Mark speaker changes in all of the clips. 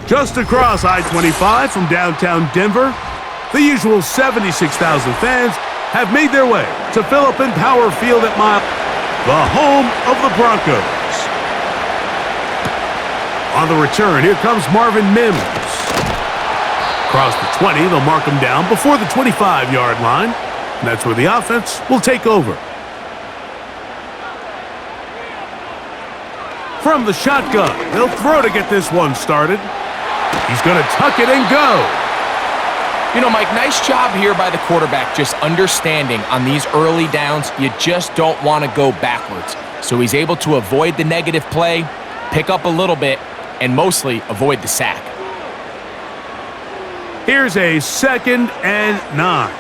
Speaker 1: Just across I-25 from downtown Denver, the usual 76,000 fans have made their way to Phillips Power Field at the home of the Broncos. On the return, here comes Marvin Mims. Across the 20, they'll mark him down before the 25-yard line. And that's where the offense will take over. From the shotgun, they'll throw to get this one started. He's going to tuck it and go.
Speaker 2: You know, Mike, nice job here by the quarterback just understanding on these early downs, you just don't want to go backwards. So he's able to avoid the negative play, pick up a little bit, and mostly avoid the sack.
Speaker 1: Here's a 2nd and 9.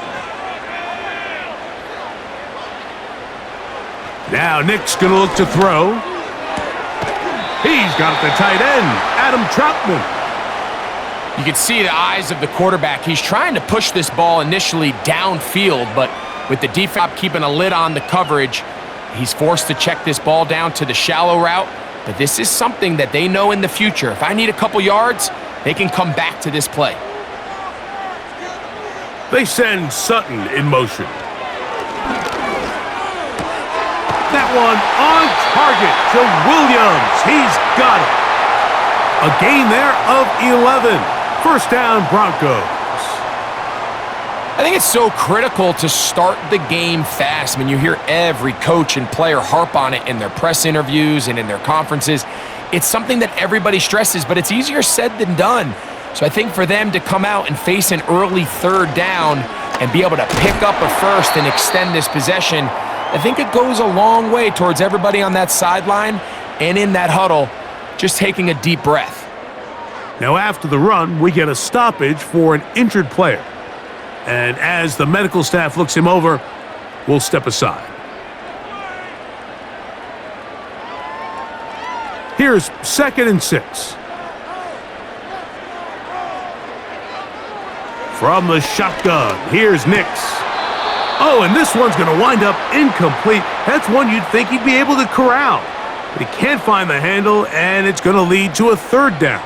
Speaker 1: Now Nick's going to look to throw. He's got the tight end, Adam Troutman.
Speaker 2: You can see the eyes of the quarterback. He's trying to push this ball initially downfield, but with the defense keeping a lid on the coverage, he's forced to check this ball down to the shallow route. But this is something that they know in the future. If I need a couple yards, they can come back to this play.
Speaker 1: They send Sutton in motion. That one on target to Williams. He's got it. A gain there of 11. First down, Broncos.
Speaker 2: I think it's so critical to start the game fast. I mean, you hear every coach and player harp on it in their press interviews and in their conferences. It's something that everybody stresses, but it's easier said than done. So I think for them to come out and face an early 3rd down and be able to pick up a first and extend this possession, I think it goes a long way towards everybody on that sideline and in that huddle just taking a deep breath.
Speaker 1: Now after the run, we get a stoppage for an injured player. And as the medical staff looks him over, we'll step aside. Here's 2nd and 6. From the shotgun, here's Nix. Oh, and this one's going to wind up incomplete. That's one you'd think he'd be able to corral. But he can't find the handle, and it's going to lead to a 3rd down.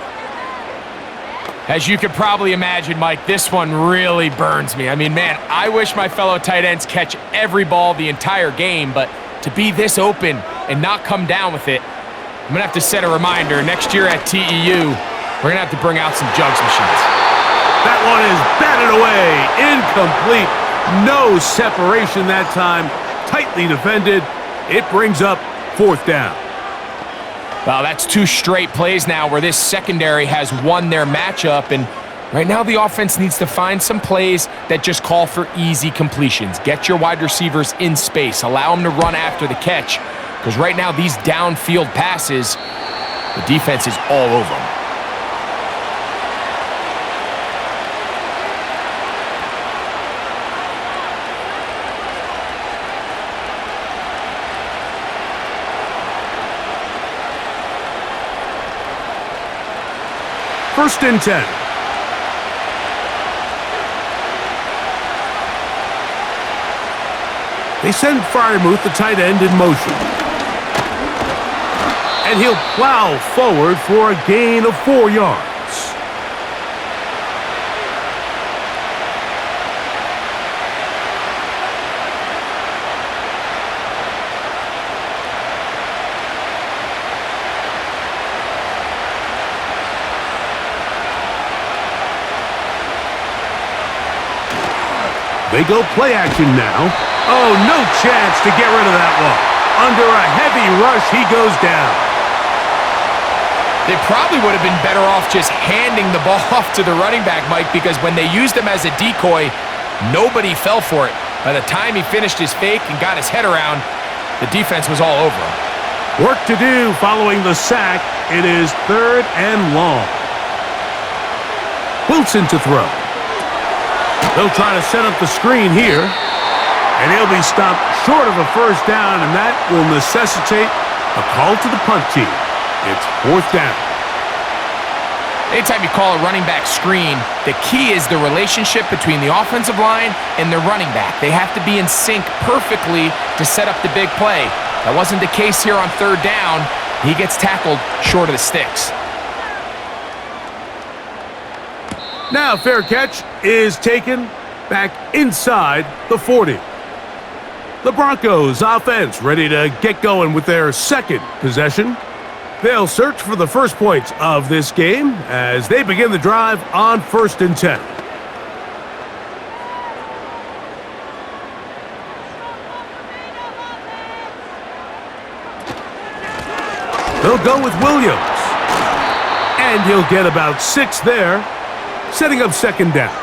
Speaker 2: As you could probably imagine, Mike, this one really burns me. I mean, man, I wish my fellow tight ends catch every ball the entire game, but to be this open and not come down with it, I'm going to have to set a reminder. Next year at TEU, we're going to have to bring out some jugs machines.
Speaker 1: That one is batted away. Incomplete. No separation that time. Tightly defended. It brings up 4th down.
Speaker 2: Well, that's 2 straight plays now where this secondary has won their matchup, and right now the offense needs to find some plays that just call for easy completions. Get your wide receivers in space. Allow them to run after the catch, because right now these downfield passes, the defense is all over them.
Speaker 1: First and 10. They send Freiermuth, the tight end, in motion. And he'll plow forward for a gain of 4 yards. They go play action now. Oh, no chance to get rid of that one. Under a heavy rush, he goes down.
Speaker 2: They probably would have been better off just handing the ball off to the running back, Mike, because when they used him as a decoy, nobody fell for it. By the time he finished his fake and got his head around, the defense was all over him.
Speaker 1: Work to do following the sack. It is 3rd and long. Wilson to throw. They'll try to set up the screen here, and he'll be stopped short of a first down, and that will necessitate a call to the punt team. It's 4th down.
Speaker 2: Anytime you call a running back screen, the key is the relationship between the offensive line and the running back. They have to be in sync perfectly to set up the big play. That wasn't the case here on 3rd down. He gets tackled short of the sticks.
Speaker 1: Now fair catch is taken back inside the 40. The Broncos offense ready to get going with their second possession. They'll search for the first points of this game as they begin the drive on 1st and 10. They'll go with Williams. And he'll get about 6 there, setting up 2nd down.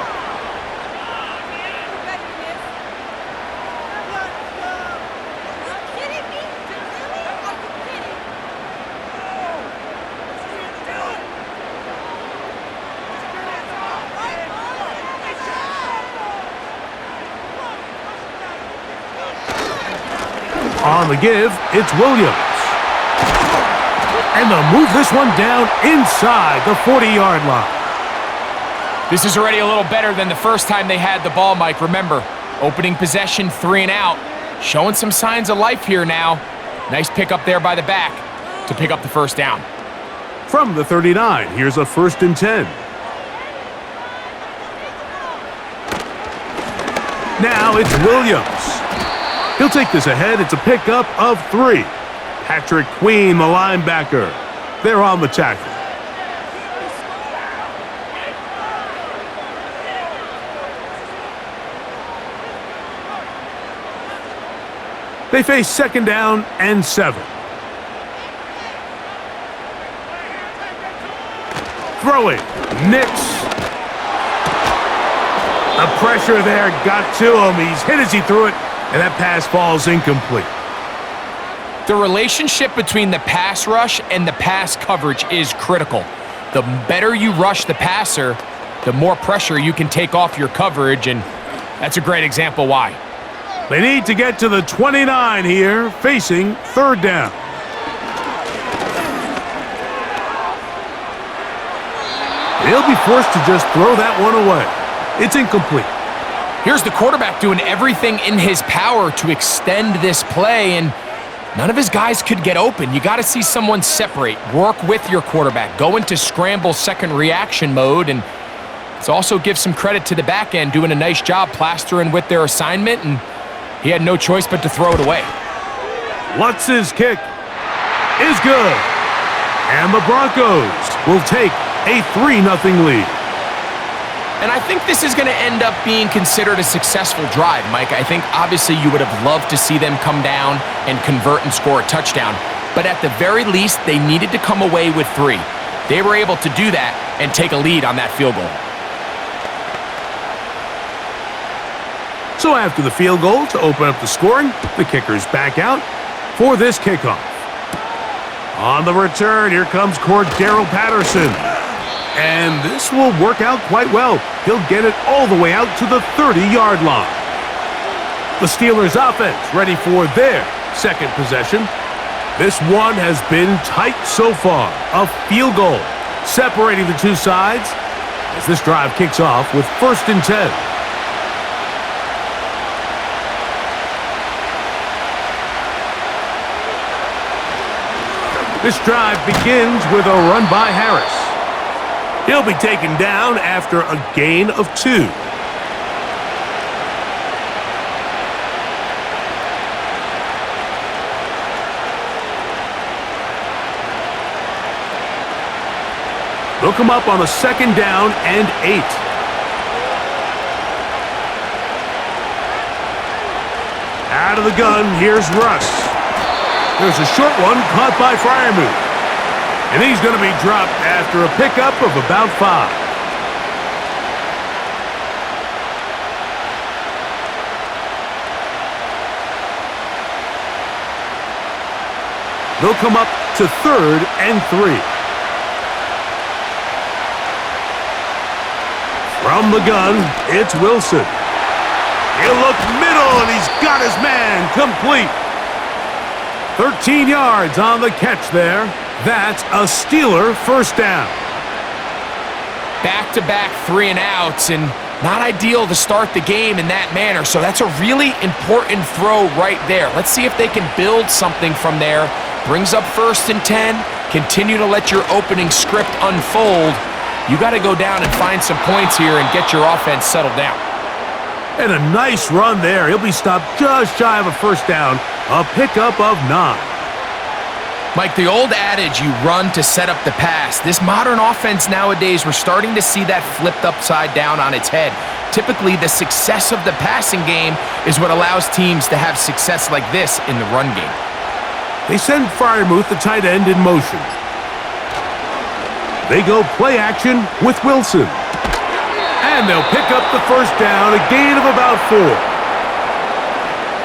Speaker 1: On the give, it's Williams. And they'll move this one down inside the 40-yard line.
Speaker 2: This is already a little better than the first time they had the ball, Mike. Remember, opening possession, 3 and out. Showing some signs of life here now. Nice pick up there by the back to pick up the 1st down.
Speaker 1: From the 39, here's a 1st and 10. Now it's Williams. He'll take this ahead. It's a pickup of 3. Patrick Queen, the linebacker. They're on the tackle. They face 2nd down and 7. Throwing. Nix. The pressure there got to him. He's hit as he threw it, and that pass falls incomplete.
Speaker 2: The relationship between the pass rush and the pass coverage is critical. The better you rush the passer, the more pressure you can take off your coverage, and that's a great example why.
Speaker 1: They need to get to the 29 here, facing 3rd down. They'll be forced to just throw that one away. It's incomplete.
Speaker 2: Here's the quarterback doing everything in his power to extend this play, and none of his guys could get open. You got to see someone separate, work with your quarterback, go into scramble second reaction mode, and let's also give some credit to the back end doing a nice job plastering with their assignment, and he had no choice but to throw it away.
Speaker 1: Lutz's kick is good, and the Broncos will take a 3-0 lead.
Speaker 2: And I think this is going to end up being considered a successful drive, Mike. I think obviously you would have loved to see them come down and convert and score a touchdown. But at the very least, they needed to come away with 3. They were able to do that and take a lead on that field goal.
Speaker 1: So after the field goal to open up the scoring, the kicker's back out for this kickoff. On the return, here comes Cordero Patterson. And this will work out quite well. He'll get it all the way out to the 30-yard line. The Steelers' offense ready for their 2nd possession. This one has been tight so far. A field goal separating the two sides as this drive kicks off with 1st and 10. This drive begins with a run by Harris. He'll be taken down after a gain of 2. They'll come up on a 2nd down and 8. Out of the gun, here's Russ. There's a short one caught by Freiermuth. And he's going to be dropped after a pickup of about 5. They'll come up to 3rd and 3. From the gun, it's Wilson. He'll look middle, and he's got his man complete. 13 yards on the catch there. That's a Steeler 1st down.
Speaker 2: Back-to-back 3 and outs, and not ideal to start the game in that manner. So that's a really important throw right there. Let's see if they can build something from there. Brings up 1st and 10. Continue to let your opening script unfold. You got to go down and find some points here and get your offense settled down.
Speaker 1: And a nice run there. He'll be stopped just shy of a first down. A pickup of 9.
Speaker 2: Mike, the old adage, you run to set up the pass. This modern offense nowadays, we're starting to see that flipped upside down on its head. Typically, the success of the passing game is what allows teams to have success like this in the run game.
Speaker 1: They send Freiermuth, the tight end, in motion. They go play action with Wilson. And they'll pick up the first down, a gain of about 4.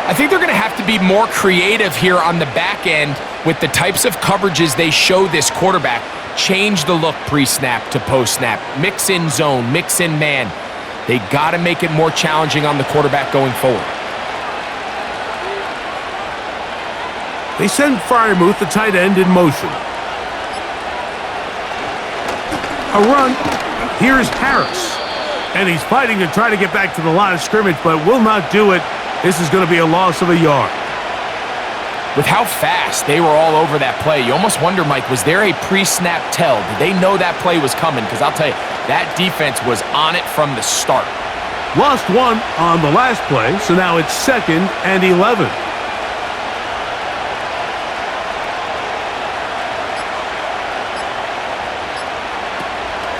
Speaker 2: I think they're going to have to be more creative here on the back end with the types of coverages they show this quarterback. Change the look pre-snap to post-snap. Mix in zone, mix in man. They got to make it more challenging on the quarterback going forward.
Speaker 1: They send Freiermuth, the tight end, in motion. A run. Here's Harris. And he's fighting to try to get back to the line of scrimmage, but will not do it. This is going to be a loss of a yard.
Speaker 2: With how fast they were all over that play, you almost wonder, Mike, was there a pre-snap tell? Did they know that play was coming? Because I'll tell you, that defense was on it from the start.
Speaker 1: Lost 1 on the last play, so now it's 2nd and 11.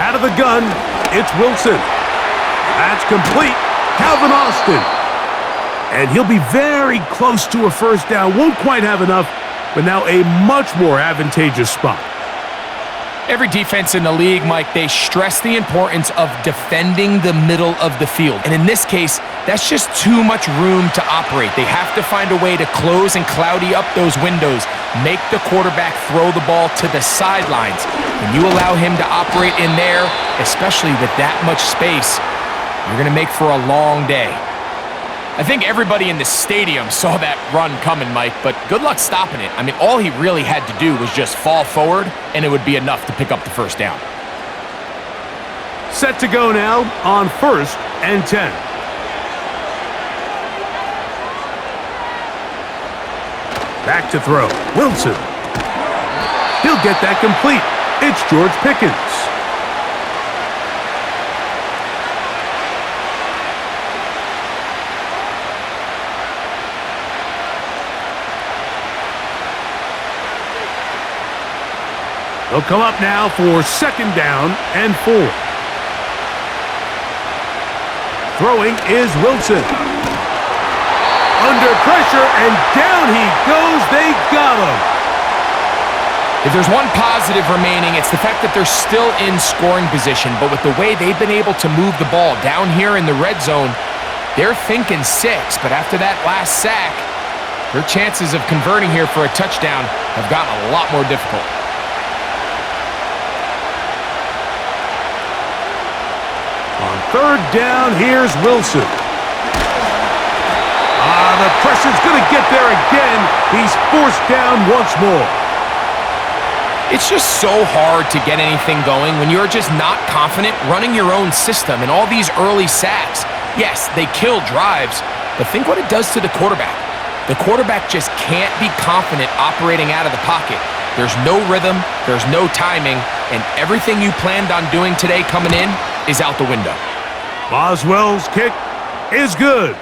Speaker 1: Out of the gun, it's Wilson. That's complete. Calvin Austin. And he'll be very close to a first down. Won't quite have enough, but now a much more advantageous spot.
Speaker 2: Every defense in the league, Mike, they stress the importance of defending the middle of the field. And in this case, that's just too much room to operate. They have to find a way to close and cloudy up those windows, make the quarterback throw the ball to the sidelines. When you allow him to operate in there, especially with that much space, you're going to make for a long day. I think everybody in the stadium saw that run coming, Mike, but good luck stopping it. I mean, all he really had to do was just fall forward, and it would be enough to pick up the first down.
Speaker 1: Set to go now on 1st and 10. Back to throw. Wilson. He'll get that complete. It's George Pickens. They'll come up now for 2nd down and 4. Throwing is Wilson. Under pressure, and down he goes. They got him.
Speaker 2: If there's one positive remaining, it's the fact that they're still in scoring position. But with the way they've been able to move the ball down here in the red zone, they're thinking 6. But after that last sack, their chances of converting here for a touchdown have gotten a lot more difficult.
Speaker 1: On 3rd down, here's Wilson. The pressure's going to get there again. He's forced down once more.
Speaker 2: It's just so hard to get anything going when you're just not confident running your own system. And all these early sacks, yes, they kill drives, but think what it does to the quarterback. The quarterback just can't be confident operating out of the pocket. There's no rhythm, there's no timing, and everything you planned on doing today coming in is out the window.
Speaker 1: Boswell's kick is good.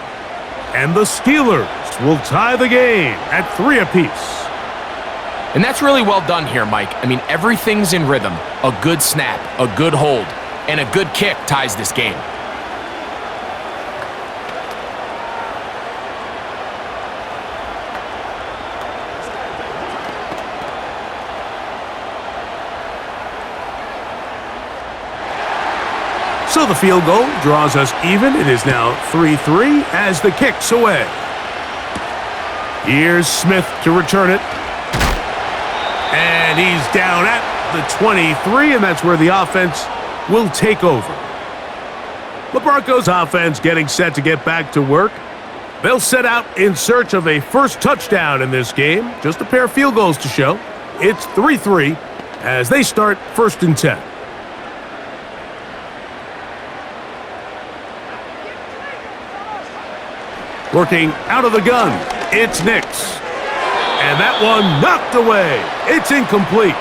Speaker 1: And the Steelers will tie the game at 3 apiece.
Speaker 2: And that's really well done here, Mike. I mean, everything's in rhythm. A good snap, a good hold, and a good kick ties this game.
Speaker 1: So the field goal draws us even. It is now 3-3 as the kick's away. Here's Smith to return it. And he's down at the 23, and that's where the offense will take over. The Broncos offense getting set to get back to work. They'll set out in search of a first touchdown in this game. Just a pair of field goals to show. It's 3-3 as they start 1st and 10. Working out of the gun, it's Nix. And that one knocked away. It's incomplete.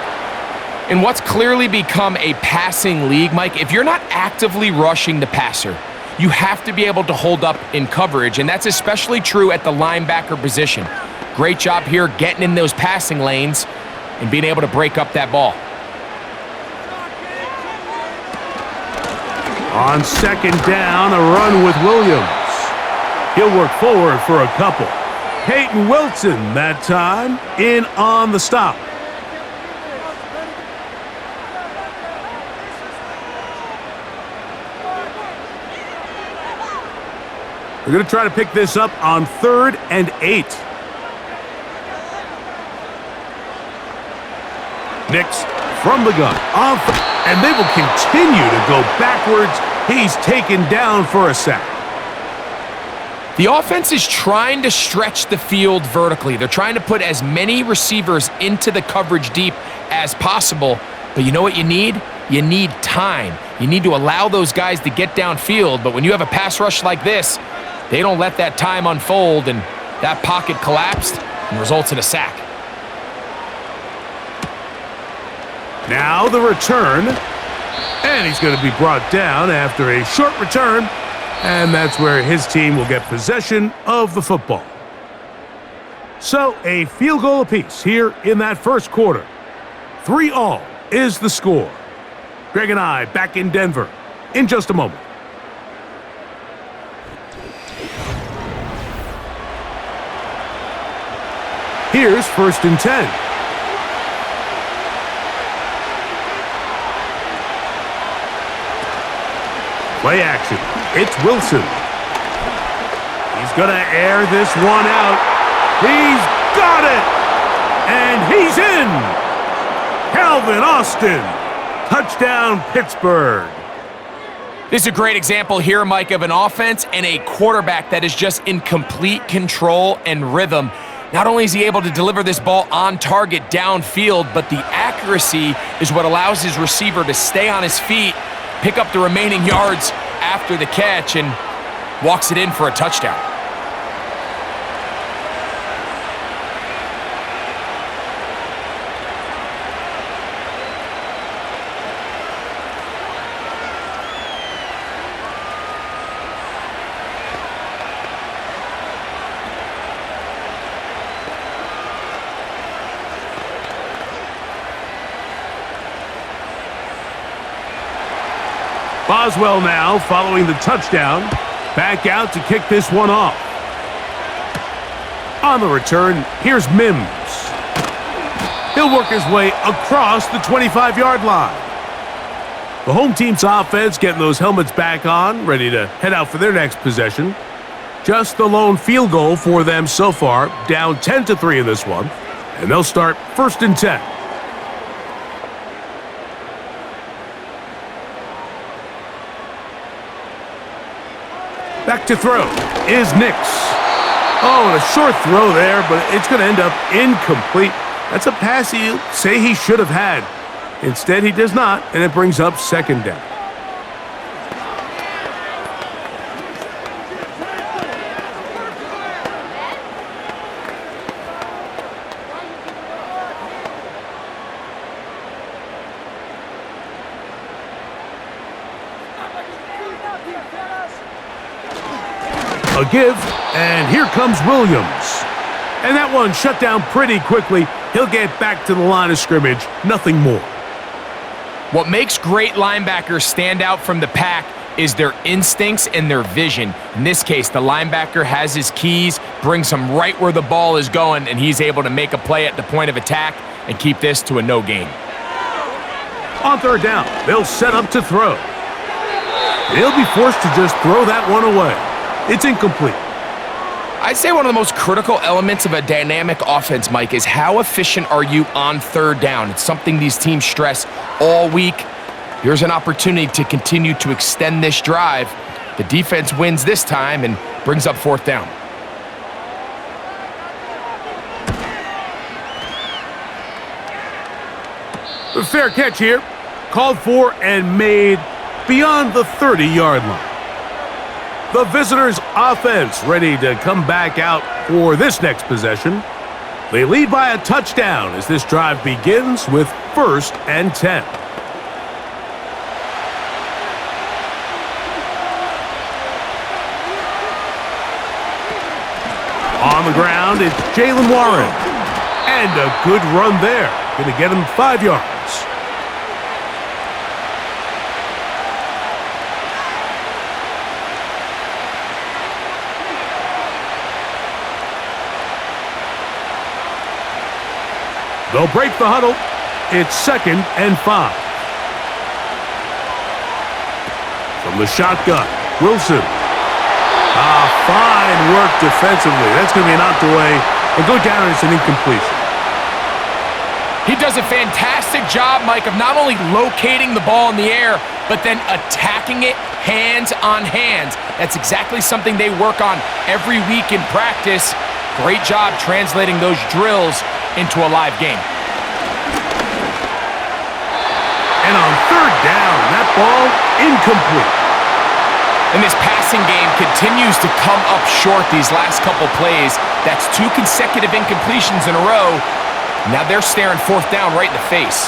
Speaker 2: In what's clearly become a passing league, Mike, if you're not actively rushing the passer, you have to be able to hold up in coverage, and that's especially true at the linebacker position. Great job here getting in those passing lanes and being able to break up that ball.
Speaker 1: On second down, a run with Williams. He'll work forward for a couple. Peyton Wilson that time in on the stop. They're going to try to pick this up on 3rd and 8. Nix from the gun. And they will continue to go backwards. He's taken down for a sack.
Speaker 2: The offense is trying to stretch the field vertically. They're trying to put as many receivers into the coverage deep as possible. But you know what you need? You need time. You need to allow those guys to get downfield. But when you have a pass rush like this, they don't let that time unfold, and that pocket collapsed and results in a sack.
Speaker 1: Now the return, and he's going to be brought down after a short return, and that's where his team will get possession of the football. So a field goal apiece here in that first quarter. 3-all is the score. Greg and I back in Denver in just a moment. Here's 1st and 10. Play action. It's Wilson. He's going to air this one out. He's got it! And he's in! Calvin Austin. Touchdown, Pittsburgh.
Speaker 2: This is a great example here, Mike, of an offense and a quarterback that is just in complete control and rhythm. Not only is he able to deliver this ball on target downfield, but the accuracy is what allows his receiver to stay on his feet, pick up the remaining yards after the catch, and walks it in for a touchdown.
Speaker 1: Boswell now following the touchdown. Back out to kick this one off. On the return, here's Mims. He'll work his way across the 25-yard line. The home team's offense getting those helmets back on, ready to head out for their next possession. Just the lone field goal for them so far, down 10-3 in this one. And they'll start 1st and 10. Back to throw is Nix. Oh, and a short throw there, but it's going to end up incomplete. That's a pass he'll say he should have had. Instead, he does not, and it brings up 2nd down. A give, and here comes Williams. And that one shut down pretty quickly. He'll get back to the line of scrimmage, nothing more.
Speaker 2: What makes great linebackers stand out from the pack is their instincts and their vision. In this case, the linebacker has his keys, brings him right where the ball is going, and he's able to make a play at the point of attack and keep this to a no gain.
Speaker 1: On 3rd down, they'll set up to throw. He'll be forced to just throw that one away. It's incomplete.
Speaker 2: I'd say one of the most critical elements of a dynamic offense, Mike, is how efficient are you on 3rd down. It's something these teams stress all week. Here's an opportunity to continue to extend this drive. The defense wins this time and brings up 4th down.
Speaker 1: A fair catch here. Called for and made beyond the 30-yard line. The visitors' offense ready to come back out for this next possession. They lead by a touchdown as this drive begins with 1st and 10. On the ground, it's Jaylen Warren. And a good run there. Going to get him 5 yards. They'll break the huddle. It's 2nd and 5. From the shotgun, Wilson. Fine work defensively. That's going to be knocked away and go down as an incompletion.
Speaker 2: He does a fantastic job, Mike, of not only locating the ball in the air, but then attacking it hands on hands. That's exactly something they work on every week in practice. Great job translating those drills into a live game.
Speaker 1: And on 3rd down, that ball incomplete.
Speaker 2: And this passing game continues to come up short these last couple plays. That's 2 consecutive incompletions in a row. Now they're staring 4th down right in the face.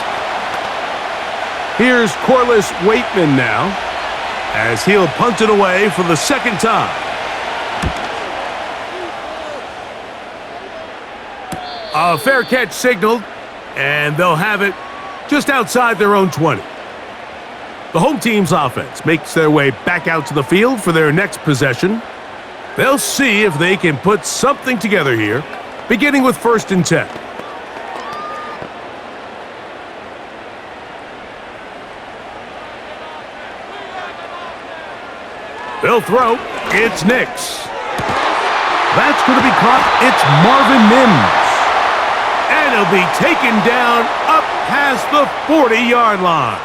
Speaker 1: Here's Corliss Waitman now, as he'll punt it away for the 2nd time. A fair catch signaled, and they'll have it just outside their own 20. The home team's offense makes their way back out to the field for their next possession. They'll see if they can put something together here, beginning with 1st and 10. They'll throw. It's Nix. That's going to be caught. It's Marvin Mims. And he'll be taken down up past the 40-yard line.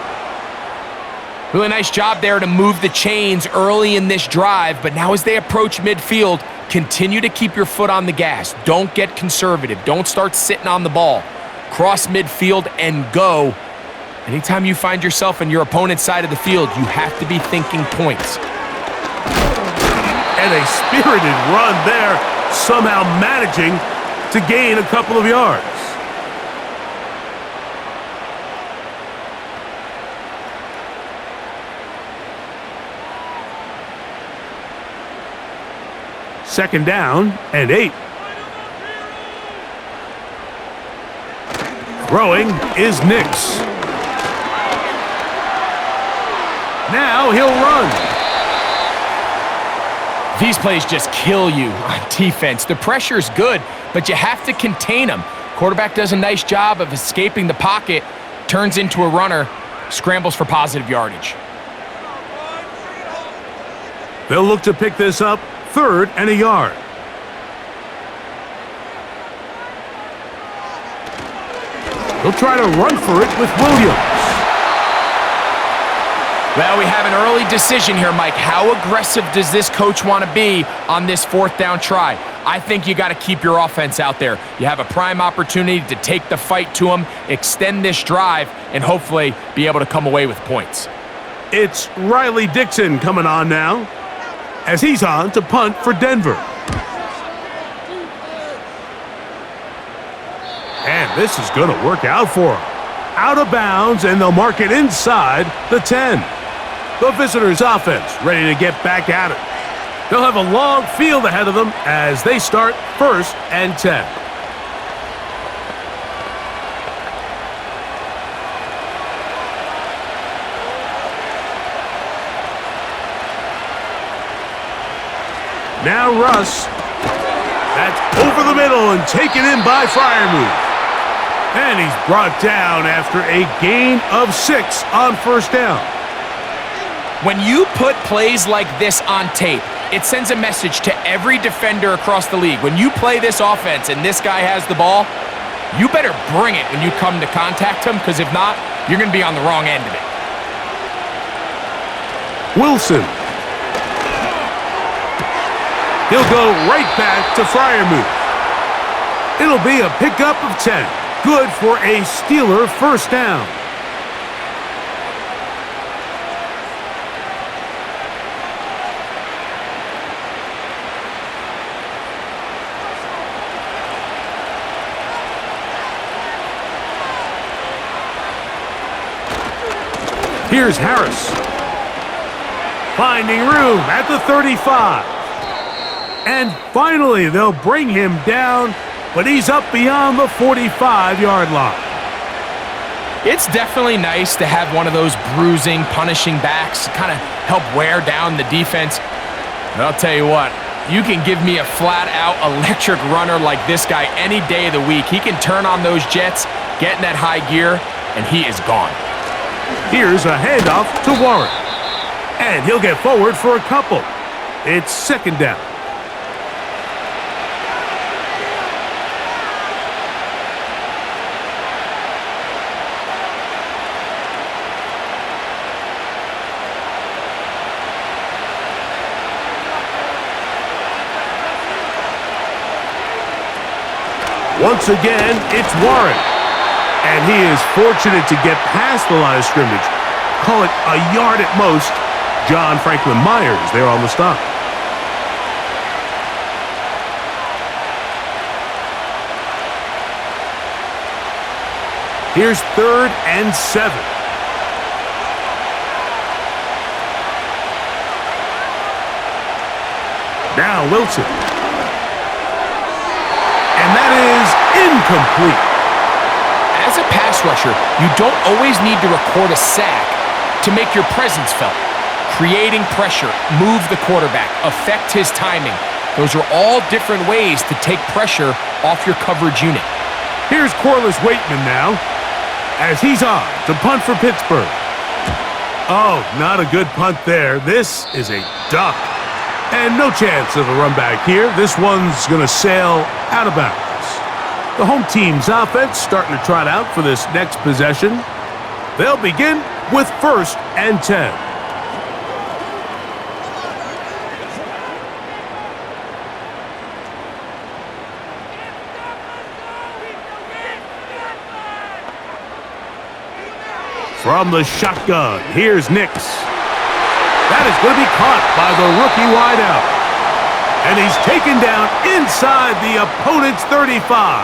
Speaker 2: Really nice job there to move the chains early in this drive, but now as they approach midfield, continue to keep your foot on the gas. Don't get conservative. Don't start sitting on the ball. Cross midfield and go. Anytime you find yourself on your opponent's side of the field, you have to be thinking points.
Speaker 1: And a spirited run there, somehow managing to gain a couple of yards. Second down and 8. Throwing is Nix. Now he'll run.
Speaker 2: These plays just kill you on defense. The pressure is good, but you have to contain them. Quarterback does a nice job of escaping the pocket, turns into a runner, scrambles for positive yardage.
Speaker 1: They'll look to pick this up, 3rd and a yard. They'll try to run for it with Williams.
Speaker 2: Well, we have an early decision here, Mike. How aggressive does this coach want to be on this 4th down try? I think you got to keep your offense out there. You have a prime opportunity to take the fight to them, extend this drive, and hopefully be able to come away with points.
Speaker 1: It's Riley Dixon coming on now, as he's on to punt for Denver. And this is going to work out for him. Out of bounds, and they'll mark it inside the 10. The visitors' offense ready to get back at it. They'll have a long field ahead of them as they start 1st and 10. Now Russ. That's over the middle and taken in by Freiermuth. And he's brought down after a gain of 6 on 1st down.
Speaker 2: When you put plays like this on tape, it sends a message to every defender across the league. When you play this offense and this guy has the ball, you better bring it when you come to contact him, because if not, you're going to be on the wrong end of it.
Speaker 1: Wilson. He'll go right back to Freiermuth. It'll be a pickup of 10. Good for a Steeler 1st down. Here's Harris. Finding room at the 35. And finally, they'll bring him down, but he's up beyond the 45-yard line.
Speaker 2: It's definitely nice to have one of those bruising, punishing backs kind of help wear down the defense. But I'll tell you what, you can give me a flat-out electric runner like this guy any day of the week. He can turn on those jets, get in that high gear, and he is gone.
Speaker 1: Here's a handoff to Warren. And he'll get forward for a couple. It's second down. Once again, it's Warren. And he is fortunate to get past the line of scrimmage. Call it a yard at most. John Franklin Myers there on the stop. Here's 3rd and 7. Now Wilson. And that is incomplete.
Speaker 2: As a pass rusher, you don't always need to record a sack to make your presence felt. Creating pressure, move the quarterback, affect his timing. Those are all different ways to take pressure off your coverage unit.
Speaker 1: Here's Corliss Waitman now, as he's on to punt for Pittsburgh. Oh, not a good punt there. This is a duck. And no chance of a run back here. This one's going to sail out of bounds. The home team's offense starting to trot out for this next possession. They'll begin with 1st and 10. From the shotgun, here's Nix. That is going to be caught by the rookie wideout. And he's taken down inside the opponent's 35.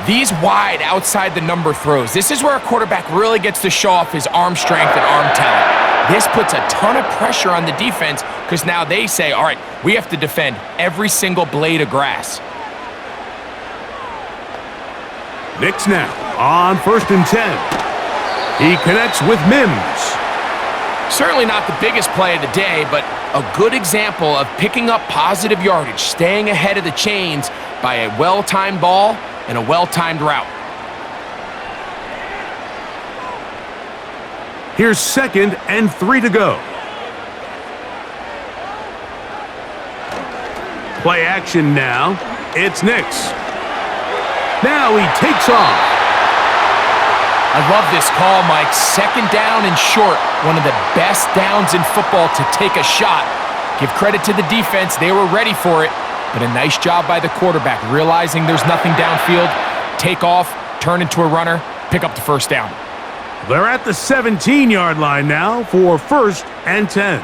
Speaker 2: These wide outside the number throws, this is where a quarterback really gets to show off his arm strength and arm talent. This puts a ton of pressure on the defense because now they say, all right, we have to defend every single blade of grass.
Speaker 1: Nix now on 1st and 10. He connects with Mims.
Speaker 2: Certainly not the biggest play of the day, but a good example of picking up positive yardage, staying ahead of the chains by a well-timed ball and a well-timed route.
Speaker 1: Here's 2nd and 3 to go. Play action now. It's Nix. Now he takes off.
Speaker 2: I love this call, Mike. 2nd down and short. One of the best downs in football to take a shot. Give credit to the defense. They were ready for it. But a nice job by the quarterback, realizing there's nothing downfield. Take off, turn into a runner, pick up the 1st down.
Speaker 1: They're at the 17-yard line now for 1st and 10.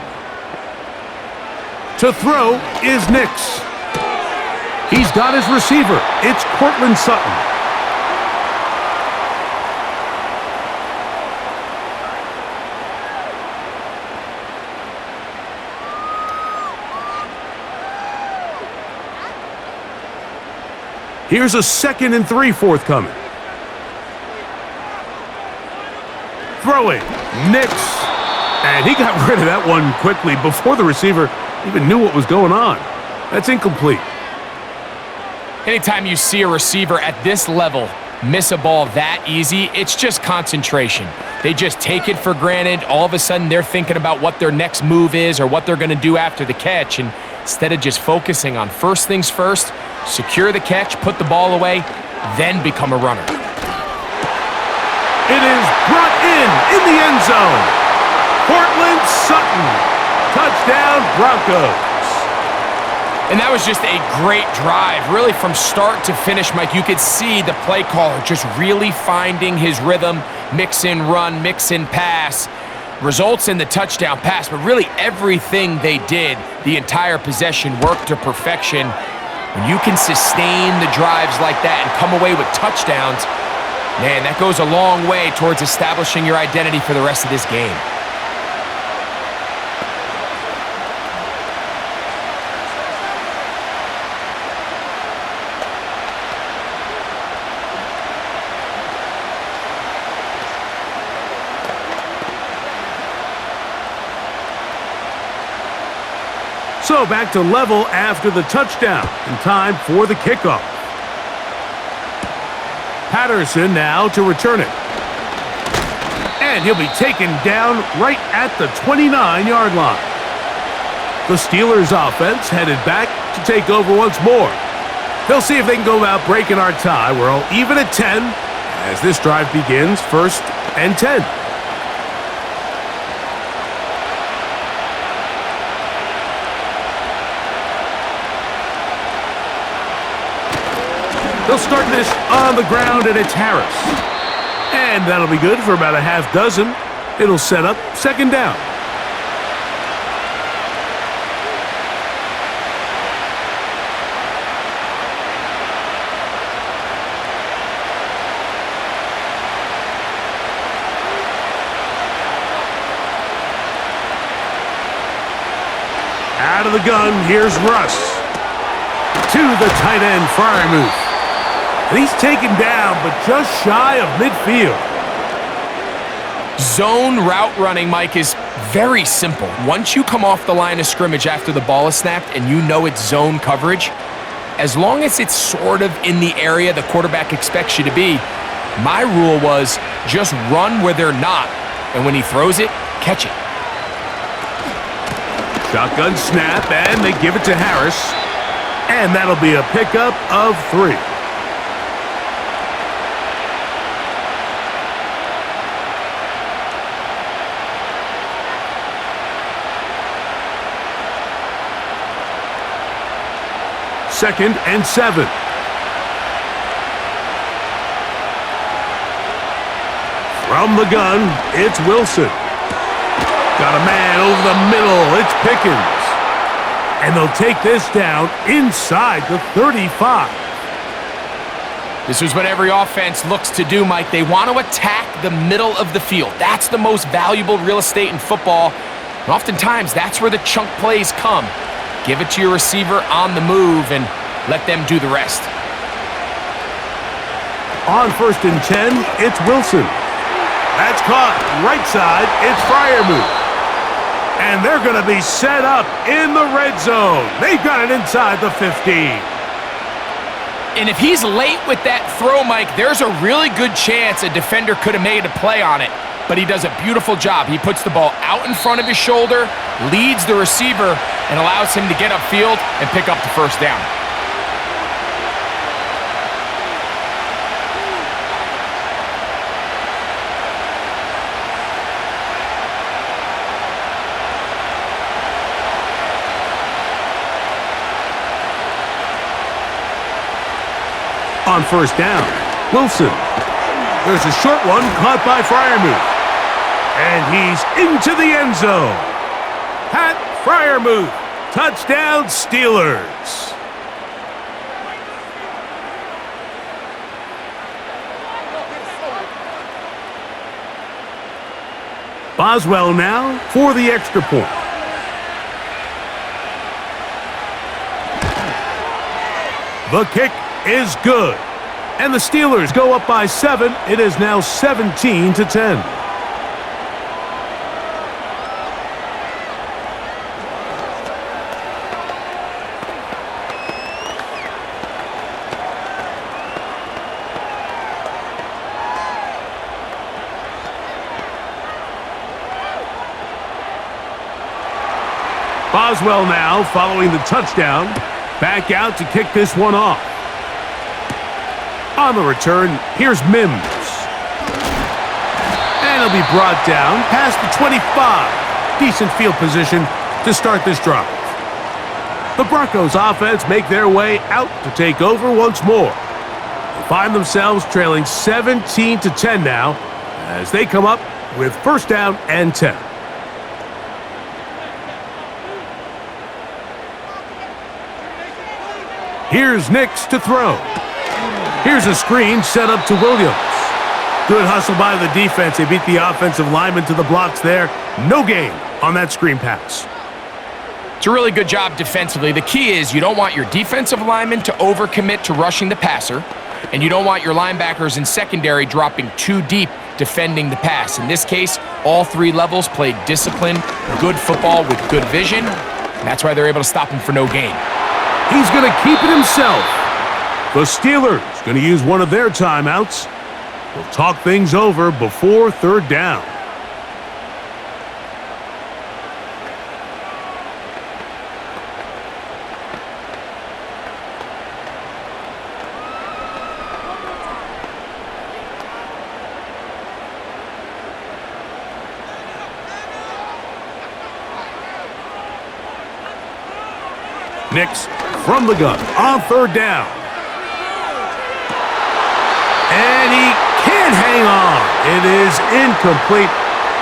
Speaker 1: To throw is Nix. He's got his receiver. It's Cortland Sutton. Here's a 2nd and 3 forthcoming. Throwing, Nix. And he got rid of that one quickly before the receiver even knew what was going on. That's incomplete.
Speaker 2: Anytime you see a receiver at this level miss a ball that easy, it's just concentration. They just take it for granted. All of a sudden, they're thinking about what their next move is or what they're going to do after the catch. And instead of just focusing on first things first, secure the catch, put the ball away, then become a runner.
Speaker 1: It is brought in the end zone. Cortland Sutton. Touchdown, Broncos.
Speaker 2: And that was just a great drive, really from start to finish, Mike. You could see the play caller just really finding his rhythm, mix in run, mix in pass. Results in the touchdown pass, but really everything they did, the entire possession worked to perfection. When you can sustain the drives like that and come away with touchdowns, Man, that goes a long way towards establishing your identity for the rest of this game.
Speaker 1: So back to level after the touchdown, and time for the kickoff. Patterson now to return it. And he'll be taken down right at the 29-yard line. The Steelers offense headed back to take over once more. They'll see if they can go about breaking our tie. We're all even at 10 as this drive begins, 1st and 10. They'll start this on the ground, and it's Harris. And that'll be good for about a half dozen. It'll set up 2nd down. Out of the gun, here's Russ. To the tight end, Freiermuth. And he's taken down, but just shy of midfield.
Speaker 2: Zone route running, Mike, is very simple. Once you come off the line of scrimmage after the ball is snapped and you know it's zone coverage, as long as it's sort of in the area the quarterback expects you to be, my rule was just run where they're not. And when he throws it, catch it.
Speaker 1: Shotgun snap, and they give it to Harris. And that'll be a pickup of 3. Second and 7. From the gun, it's Wilson. Got a man over the middle. It's Pickens. And they'll take this down inside the 35.
Speaker 2: This is what every offense looks to do, Mike. They want to attack the middle of the field. That's the most valuable real estate in football. And oftentimes, that's where the chunk plays come. Give it to your receiver on the move and let them do the rest.
Speaker 1: On 1st and 10, it's Wilson. That's caught. Right side, it's Freiermuth. And they're going to be set up in the red zone. They've got it inside the 15.
Speaker 2: And if he's late with that throw, Mike, there's a really good chance a defender could have made a play on it. But he does a beautiful job. He puts the ball out in front of his shoulder, leads the receiver, and allows him to get upfield and pick up the 1st down.
Speaker 1: On 1st down, Wilson. There's a short one caught by Freiermuth. And he's into the end zone. Pat Freiermuth. Touchdown, Steelers. Boswell now for the extra point. The kick is good. And the Steelers go up by 7. It is now 17-10. Boswell now following the touchdown. Back out to kick this one off. On the return, here's Mims. And he'll be brought down past the 25. Decent field position to start this drive. The Broncos offense make their way out to take over once more. They find themselves trailing 17-10 now as they come up with 1st down and 10. Here's Nix to throw. Here's a screen set up to Williams. Good hustle by the defense. They beat the offensive lineman to the blocks there. No gain on that screen pass.
Speaker 2: It's a really good job defensively. The key is you don't want your defensive linemen to overcommit to rushing the passer, and you don't want your linebackers in secondary dropping too deep defending the pass. In this case, all three levels played disciplined, good football with good vision. And that's why they're able to stop him for no gain.
Speaker 1: He's going to keep it himself. The Steelers going to use one of their timeouts. We'll talk things over before third down. Nix from the gun on third down. And he can't hang on. It is incomplete.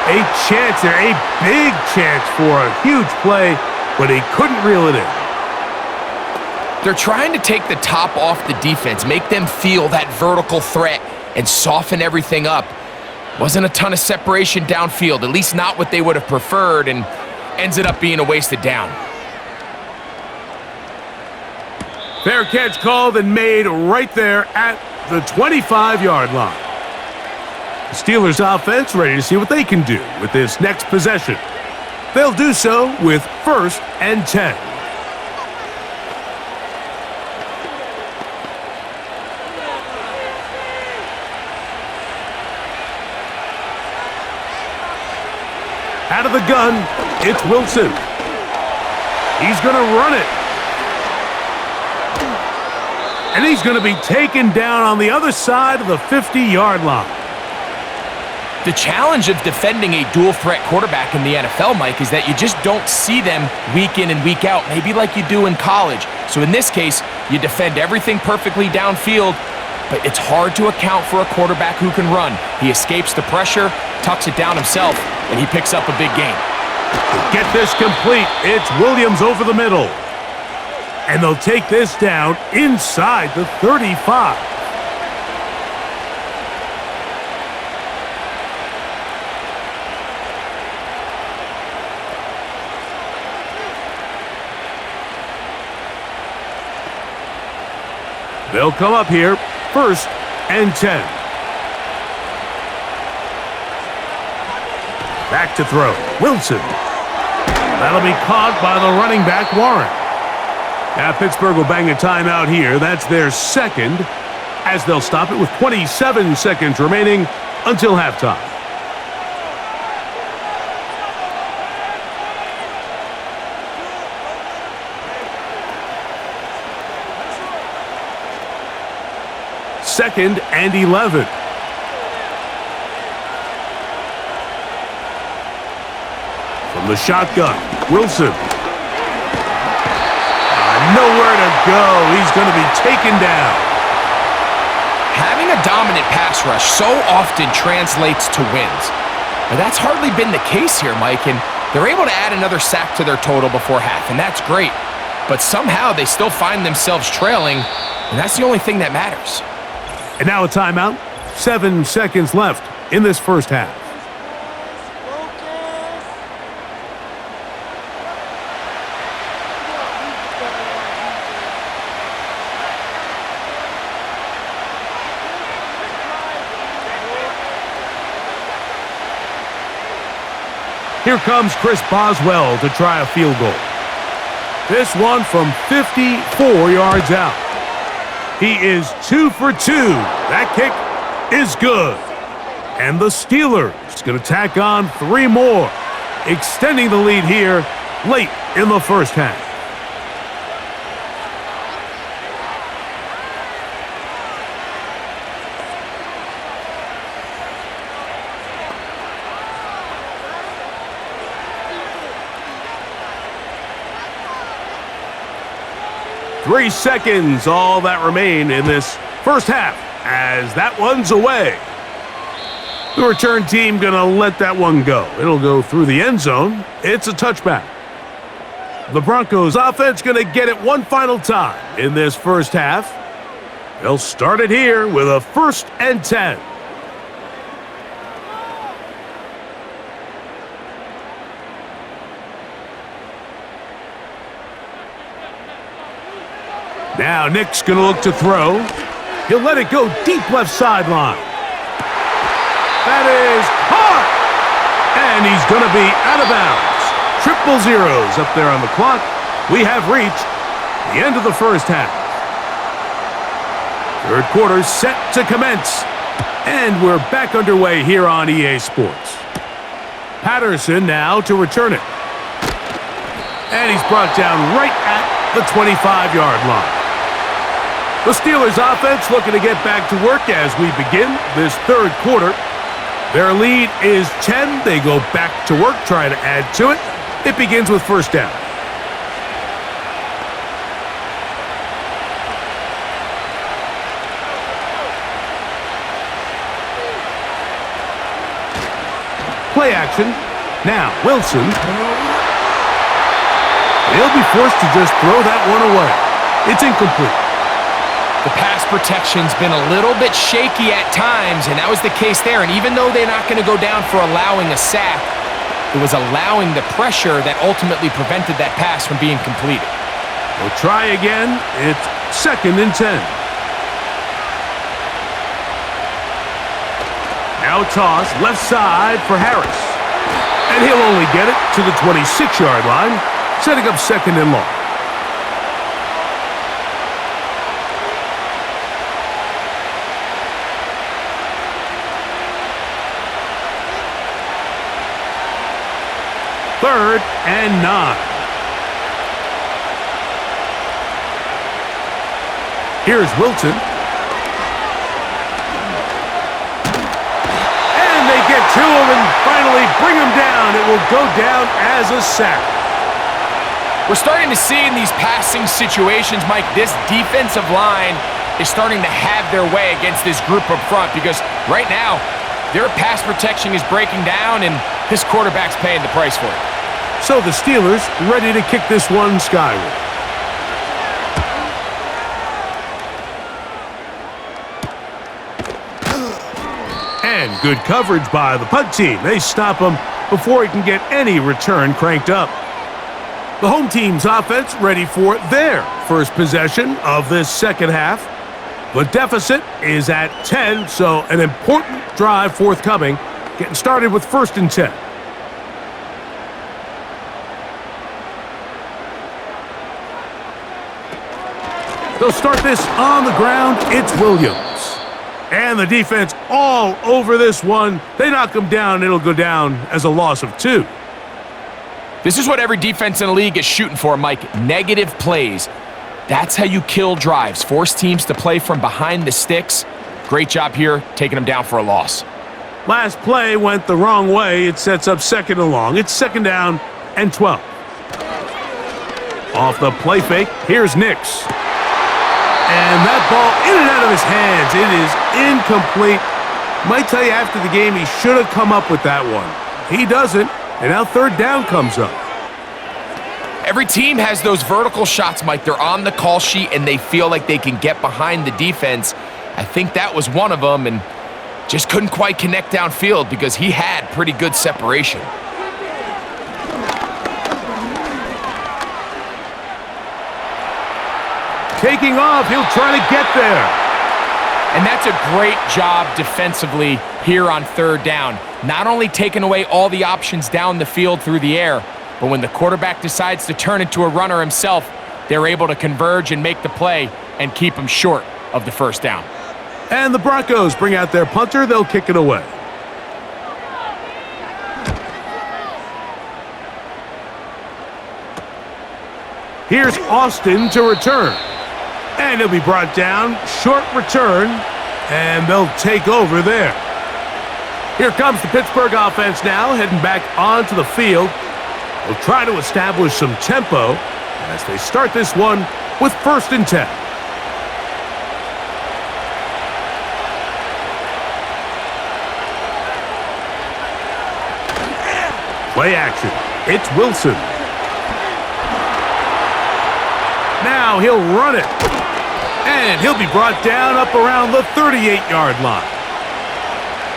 Speaker 1: A chance there, a big chance for a huge play, but he couldn't reel it in.
Speaker 2: They're trying to take the top off the defense, make them feel that vertical threat, and soften everything up. Wasn't a ton of separation downfield, at least not what they would have preferred, and ends it up being a wasted down.
Speaker 1: Fair catch called and made right there at the 25-yard line. The Steelers offense ready to see what they can do with this next possession. They'll do so with 1st and 10. Out of the gun, it's Wilson. He's going to run it. And he's going to be taken down on the other side of the 50-yard line.
Speaker 2: The challenge of defending a dual-threat quarterback in the NFL, Mike, is that you just don't see them week in and week out, maybe like you do in college. So in this case, you defend everything perfectly downfield, but it's hard to account for a quarterback who can run. He escapes the pressure, tucks it down himself, and he picks up a big gain.
Speaker 1: Get this complete. It's Williams over the middle. And they'll take this down inside the 35. They'll come up here, 1st and 10. Back to throw. Wilson. That'll be caught by the running back, Warren. Now Pittsburgh will bang a timeout here. That's their second, as they'll stop it with 27 seconds remaining until halftime. Second and 11. From the shotgun, Wilson. Nowhere to go. He's going to be taken down.
Speaker 2: Having a dominant pass rush so often translates to wins. But that's hardly been the case here, Mike, and they're able to add another sack to their total before half, and that's great. But somehow they still find themselves trailing, and that's the only thing that matters.
Speaker 1: And now a timeout. 7 seconds left in this first half. Here comes Chris Boswell to try a field goal. This one from 54 yards out. He is 2 for 2. That kick is good. And the Steelers going to tack on 3 more, extending the lead here late in the first half. Three seconds, all that remain in this first half, as that one's away. The return team gonna let that one go. It'll go through the end zone. It's a touchback. The Broncos offense gonna get it one final time in this first half. They'll start it here with a 1st and 10. Now Nick's going to look to throw. He'll let it go deep left sideline. That is caught! And he's going to be out of bounds. Triple zeros up there on the clock. We have reached the end of the first half. Third quarter set to commence. And we're back underway here on EA Sports. Patterson now to return it. And he's brought down right at the 25-yard line. The Steelers offense looking to get back to work as we begin this third quarter. Their lead is 10. They go back to work, try to add to it. It begins with first down. Play action. Now, Wilson. He'll be forced to just throw that one away. It's incomplete.
Speaker 2: The pass protection's been a little bit shaky at times, and that was the case there. And even though they're not going to go down for allowing a sack, it was allowing the pressure that ultimately prevented that pass from being completed.
Speaker 1: We'll try again. It's 2nd and 10. Now toss left side for Harris. And he'll only get it to the 26-yard line, setting up 2nd and long. Third and 9. Here's Wilson. And they get to him and finally bring him down. It will go down as a sack.
Speaker 2: We're starting to see in these passing situations, Mike, this defensive line is starting to have their way against this group up front because right now, their pass protection is breaking down and this quarterback's paying the price for it.
Speaker 1: So the Steelers ready to kick this one skyward. And good coverage by the punt team. They stop him before he can get any return cranked up. The home team's offense ready for their first possession of this second half. The deficit is at 10, so an important drive forthcoming. Getting started with 1st and 10. They'll start this on the ground. It's Williams. And the defense all over this one. They knock him down. It'll go down as a loss of 2.
Speaker 2: This is what every defense in the league is shooting for, Mike. Negative plays. That's how you kill drives. Force teams to play from behind the sticks. Great job here, taking them down for a loss.
Speaker 1: Last play went the wrong way. It sets up 2nd and long. It's 2nd down and 12. Off the play fake, here's Nix. And that ball in and out of his hands. It is incomplete. Might tell you after the game he should have come up with that one. He doesn't, and now 3rd down comes up.
Speaker 2: Every team has those vertical shots, Mike. They're on the call sheet, and they feel like they can get behind the defense. I think that was one of them, and just couldn't quite connect downfield because he had pretty good separation.
Speaker 1: Taking off, he'll try to get there.
Speaker 2: And that's a great job defensively here on 3rd down. Not only taking away all the options down the field through the air, but when the quarterback decides to turn into a runner himself, they're able to converge and make the play and keep him short of the 1st down.
Speaker 1: And the Broncos bring out their punter. They'll kick it away. Here's Austin to return. And he'll be brought down. Short return. And they'll take over there. Here comes the Pittsburgh offense now, heading back onto the field. They'll try to establish some tempo as they start this one with 1st and 10. Play action. It's Wilson. Now he'll run it. And he'll be brought down up around the 38-yard line.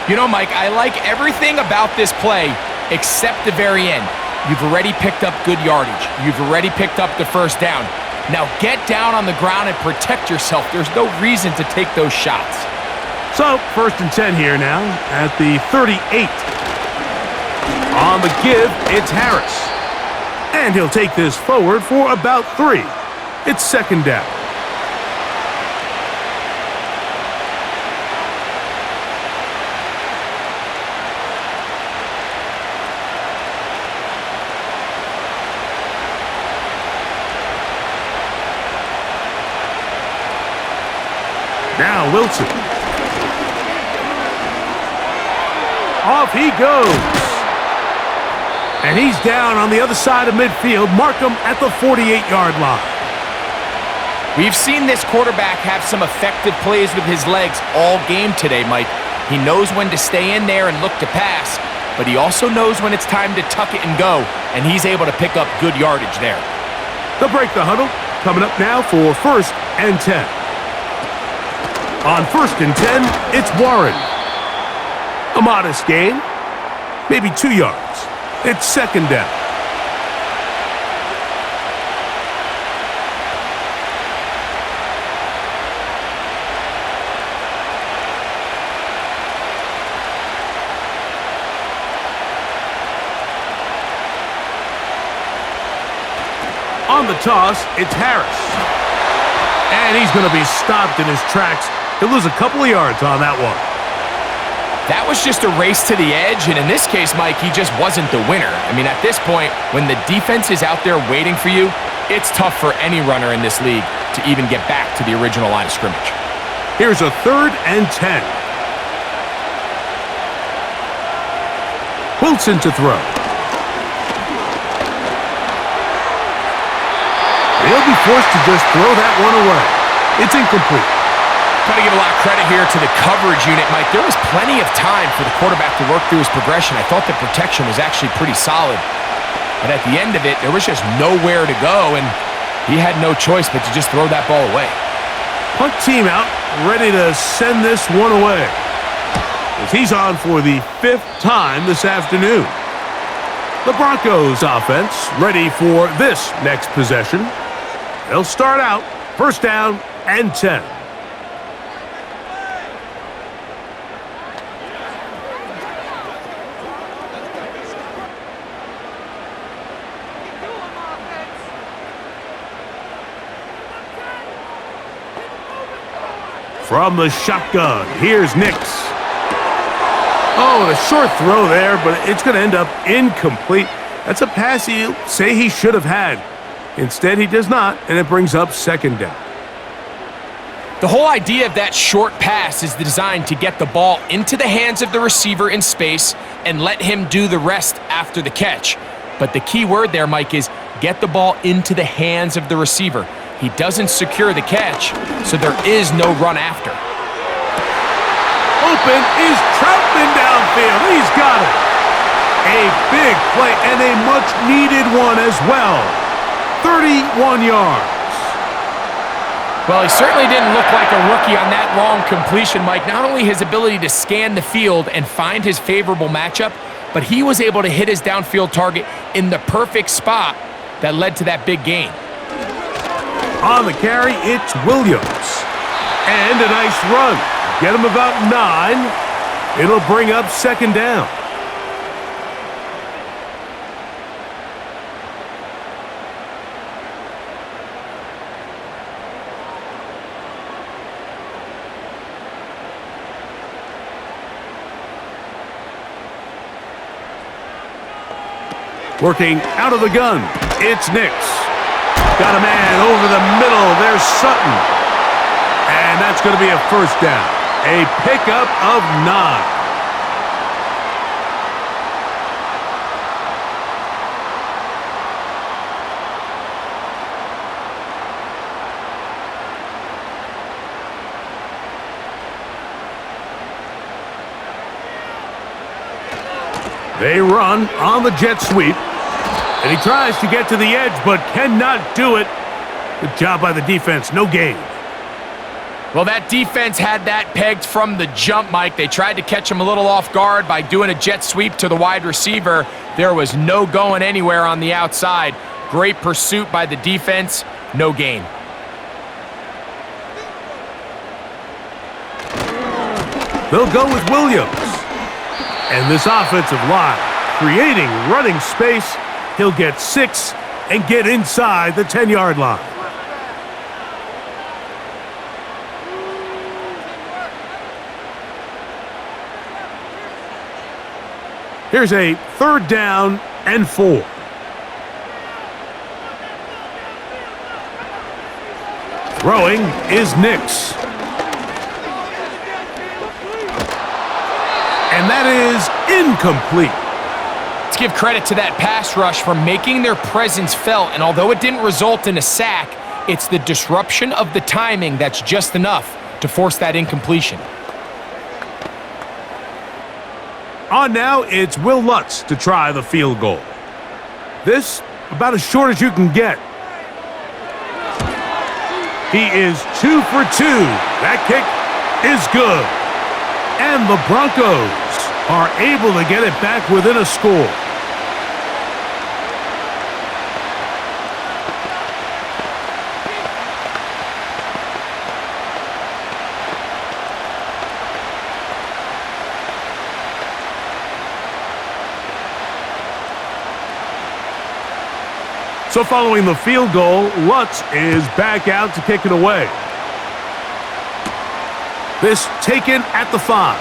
Speaker 2: You know, Mike, I like everything about this play except the very end. You've already picked up good yardage. You've already picked up the 1st down. Now get down on the ground and protect yourself. There's no reason to take those shots.
Speaker 1: So, 1st and 10 here now at the 38. On the give, it's Harris. And he'll take this forward for about 3. It's 2nd down. Now Wilson. Off he goes. And he's down on the other side of midfield. Mark him at the 48-yard line.
Speaker 2: We've seen this quarterback have some effective plays with his legs all game today, Mike. He knows when to stay in there and look to pass, but he also knows when it's time to tuck it and go, and he's able to pick up good yardage there.
Speaker 1: They'll break the huddle. Coming up now for 1st and 10. On 1st and 10, it's Warren. A modest gain, maybe 2 yards. It's 2nd down. On the toss, it's Harris. And he's going to be stopped in his tracks. He'll lose a couple of yards on that one.
Speaker 2: That was just a race to the edge, and in this case, Mike, he just wasn't the winner. I mean, at this point, when the defense is out there waiting for you, it's tough for any runner in this league to even get back to the original line of scrimmage.
Speaker 1: Here's a 3rd and 10. Wilson to throw. He'll be forced to just throw that one away. It's incomplete.
Speaker 2: Got to give a lot of credit here to the coverage unit, Mike. There was plenty of time for the quarterback to work through his progression. I thought the protection was actually pretty solid. But at the end of it, there was just nowhere to go, and he had no choice but to just throw that ball away.
Speaker 1: Punt team out, ready to send this one away. As he's on for the 5th time this afternoon. The Broncos offense ready for this next possession. They'll start out 1st down and 10. From the shotgun, here's Nix. Oh, a short throw there, but it's going to end up incomplete. That's a pass he'll say he should have had. Instead, he does not, and it brings up 2nd down.
Speaker 2: The whole idea of that short pass is designed to get the ball into the hands of the receiver in space and let him do the rest after the catch. But the key word there, Mike, is get the ball into the hands of the receiver. He doesn't secure the catch, so there is no run after.
Speaker 1: Open is Troutman downfield. He's got it. A big play and a much-needed one as well. 31 yards.
Speaker 2: Well, he certainly didn't look like a rookie on that long completion, Mike. Not only his ability to scan the field and find his favorable matchup, but he was able to hit his downfield target in the perfect spot that led to that big gain.
Speaker 1: On the carry, it's Williams. And a nice run. Get him about 9. It'll bring up 2nd down. Working out of the gun, it's Nix. Got a man over the middle. There's Sutton. And that's going to be a 1st down. A pickup of 9. They run on the jet sweep. And he tries to get to the edge, but cannot do it. Good job by the defense. No gain.
Speaker 2: Well, that defense had that pegged from the jump, Mike. They tried to catch him a little off guard by doing a jet sweep to the wide receiver. There was no going anywhere on the outside. Great pursuit by the defense. no gain.
Speaker 1: They'll go with Williams. And this offensive line, creating running space, he'll get 6 and get inside the 10-yard line. Here's a 3rd down and 4. Throwing is Nix. And that is incomplete.
Speaker 2: Let's give credit to that pass rush for making their presence felt, and although it didn't result in a sack, it's the disruption of the timing that's just enough to force that incompletion.
Speaker 1: On now, it's Will Lutz to try the field goal. This, about as short as you can get. He is 2 for 2. That kick is good. And the Broncos are able to get it back within a score. So following the field goal, Lutz is back out to kick it away. This taken at the 5.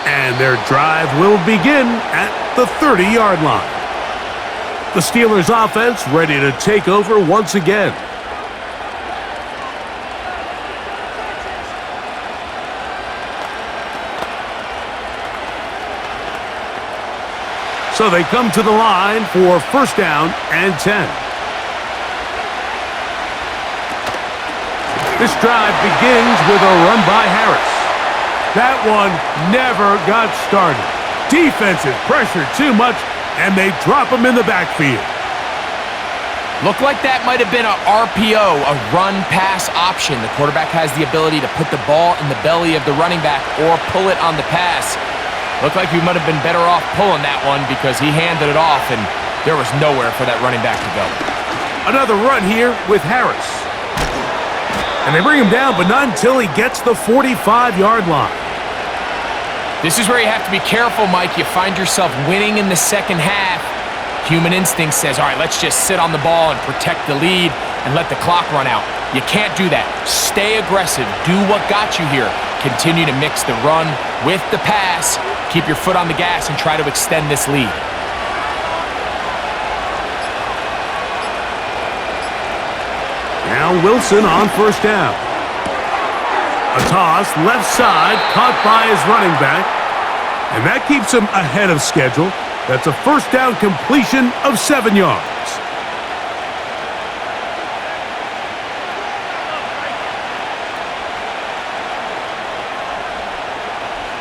Speaker 1: And their drive will begin at the 30-yard line. The Steelers offense ready to take over once again. So they come to the line for 1st down and 10. This drive begins with a run by Harris. That one never got started. Defensive pressure too much, and they drop him in the backfield.
Speaker 2: Looked like that might have been a RPO, a run-pass option. The quarterback has the ability to put the ball in the belly of the running back or pull it on the pass. Looked like he might have been better off pulling that one because he handed it off, and there was nowhere for that running back to go.
Speaker 1: Another run here with Harris. And they bring him down, but not until he gets the 45-yard line.
Speaker 2: This is where you have to be careful, Mike. You find yourself winning in the second half. Human instinct says, all right, let's just sit on the ball and protect the lead and let the clock run out. You can't do that. Stay aggressive. Do what got you here. Continue to mix the run with the pass. Keep your foot on the gas and try to extend this lead.
Speaker 1: Now Wilson on 1st down. A toss left side caught by his running back. And that keeps him ahead of schedule. That's a 1st down completion of 7 yards.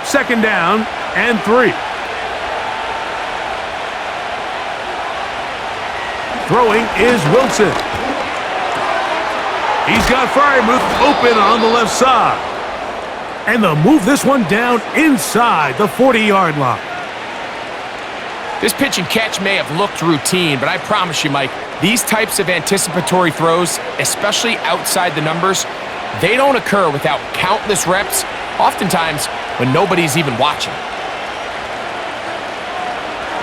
Speaker 1: Second down and 3. Throwing is Wilson. He's got Freiermuth open on the left side. And they'll move this one down inside the 40-yard line.
Speaker 2: This pitch and catch may have looked routine, but I promise you, Mike, these types of anticipatory throws, especially outside the numbers, they don't occur without countless reps, oftentimes when nobody's even watching.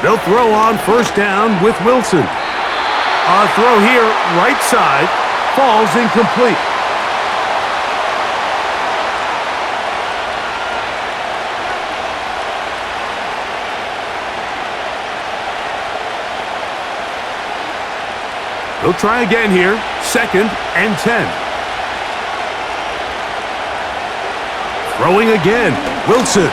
Speaker 1: They'll throw on 1st down with Wilson. A throw here, right side, falls incomplete. They'll try again here, 2nd and 10. Throwing again, Wilson.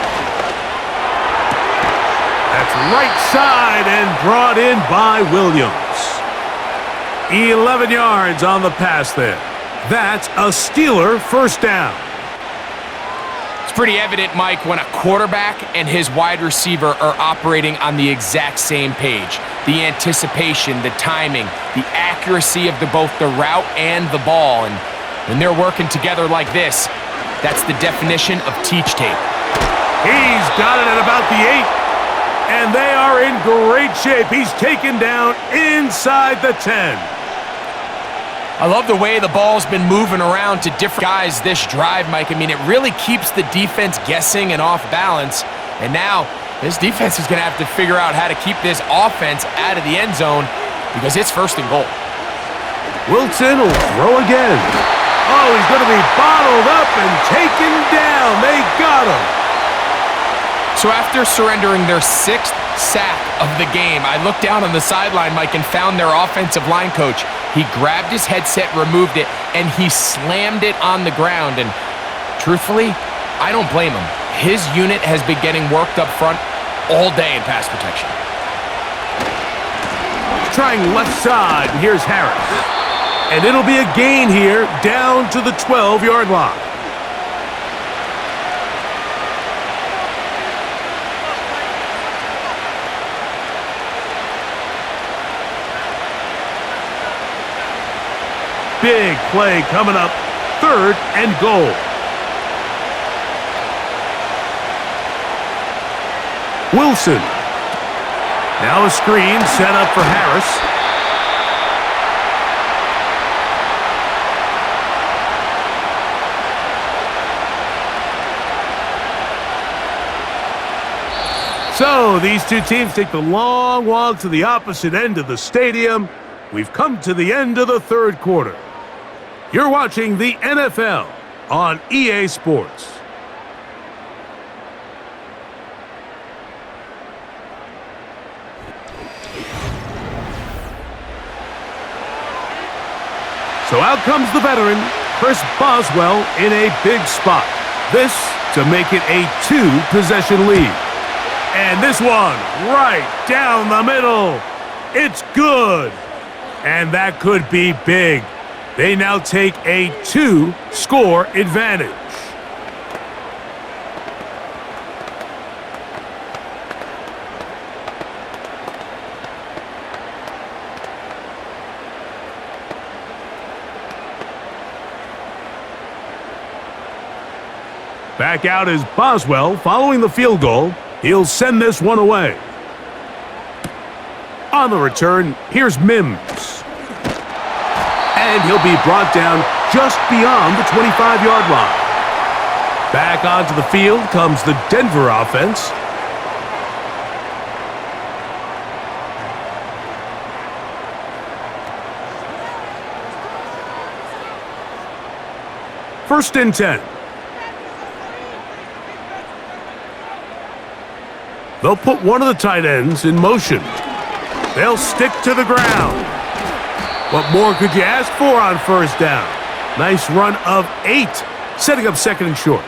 Speaker 1: That's right side and brought in by Williams. 11 yards on the pass there. That's a Steeler 1st down.
Speaker 2: It's pretty evident, Mike, when a quarterback and his wide receiver are operating on the exact same page. The anticipation, the timing, the accuracy of both the route and the ball. And when they're working together like this, that's the definition of teach tape.
Speaker 1: He's got it at about the 8. And they are in great shape. He's taken down inside the 10.
Speaker 2: I love the way the ball's been moving around to different guys this drive, Mike. I mean, it really keeps the defense guessing and off balance. And now this defense is going to have to figure out how to keep this offense out of the end zone because it's 1st and goal.
Speaker 1: Wilson will throw again. Oh, he's going to be bottled up and taken down. They got him.
Speaker 2: So after surrendering their 6th sack of the game, I looked down on the sideline, Mike, and found their offensive line coach. He grabbed his headset, removed it, and he slammed it on the ground. And truthfully, I don't blame him. His unit has been getting worked up front all day in pass protection.
Speaker 1: Trying left side, and here's Harris. And it'll be a gain here down to the 12-yard line. Big play coming up, 3rd and goal. Wilson. Now a screen set up for Harris. So these two teams take the long walk to the opposite end of the stadium. We've come to the end of the 3rd quarter. You're watching the NFL on EA Sports. So out comes the veteran, Chris Boswell, in a big spot. This to make it a 2-possession lead. And this one right down the middle. It's good. And that could be big. They now take a 2-score advantage. Back out is Boswell following the field goal. He'll send this one away. On the return, here's Mims. And he'll be brought down just beyond the 25-yard line. Back onto the field comes the Denver offense. First and 10. They'll put one of the tight ends in motion. They'll stick to the ground. What more could you ask for on 1st down? Nice run of 8, setting up 2nd and short.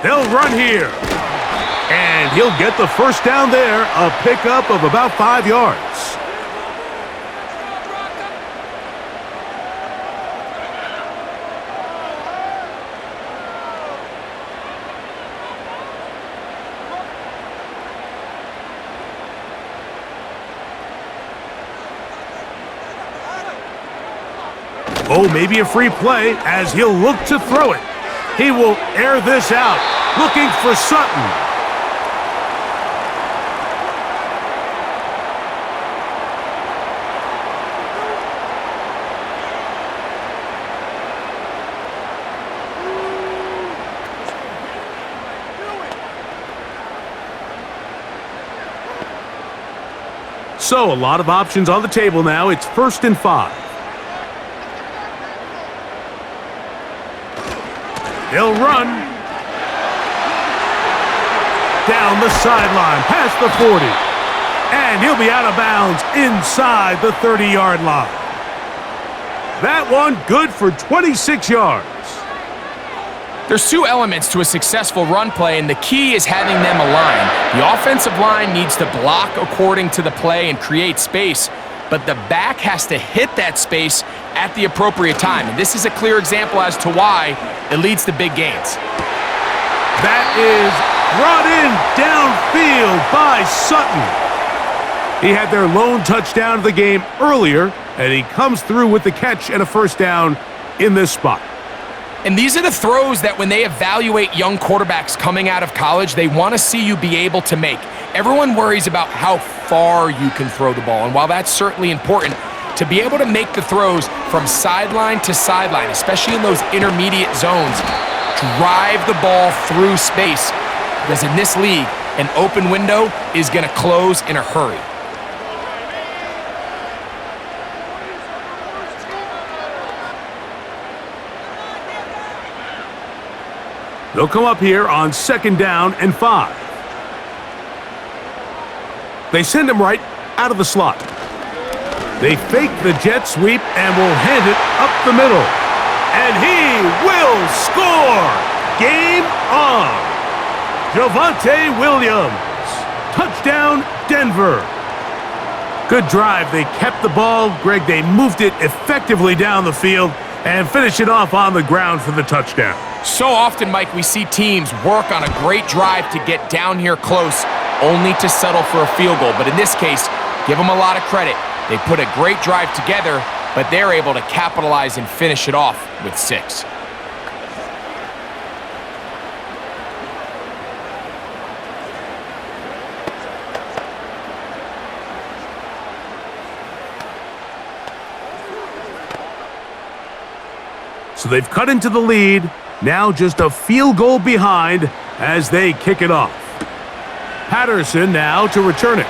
Speaker 1: They'll run here. And he'll get the 1st down there, a pickup of about 5 yards. Oh, maybe a free play as he'll look to throw it. He will air this out, looking for Sutton. So a lot of options on the table now. It's 1st and 5. He'll run. Down the sideline, past the 40. And he'll be out of bounds inside the 30-yard line. That one good for 26 yards.
Speaker 2: There's 2 elements to a successful run play, and the key is having them align. The offensive line needs to block according to the play and create space, but the back has to hit that space at the appropriate time. And this is a clear example as to why it leads to big gains.
Speaker 1: That is brought in downfield by Sutton. He had their lone touchdown of the game earlier, and he comes through with the catch and a first down in this spot.
Speaker 2: And these are the throws that when they evaluate young quarterbacks coming out of college, they want to see you be able to make. Everyone worries about how far you can throw the ball, and while that's certainly important, to be able to make the throws from sideline to sideline, especially in those intermediate zones, drive the ball through space, because in this league, an open window is going to close in a hurry.
Speaker 1: They'll come up here on 2nd down and 5. They send him right out of the slot. They fake the jet sweep and will hand it up the middle. And he will score! Game on! Javonte Williams. Touchdown, Denver. Good drive. They kept the ball. Greg, they moved it effectively down the field and finished it off on the ground for the touchdown.
Speaker 2: So often, Mike, we see teams work on a great drive to get down here close, only to settle for a field goal. But in this case, give them a lot of credit. They put a great drive together, but they're able to capitalize and finish it off with 6.
Speaker 1: So they've cut into the lead. Now just a field goal behind as they kick it off. Patterson now to return it.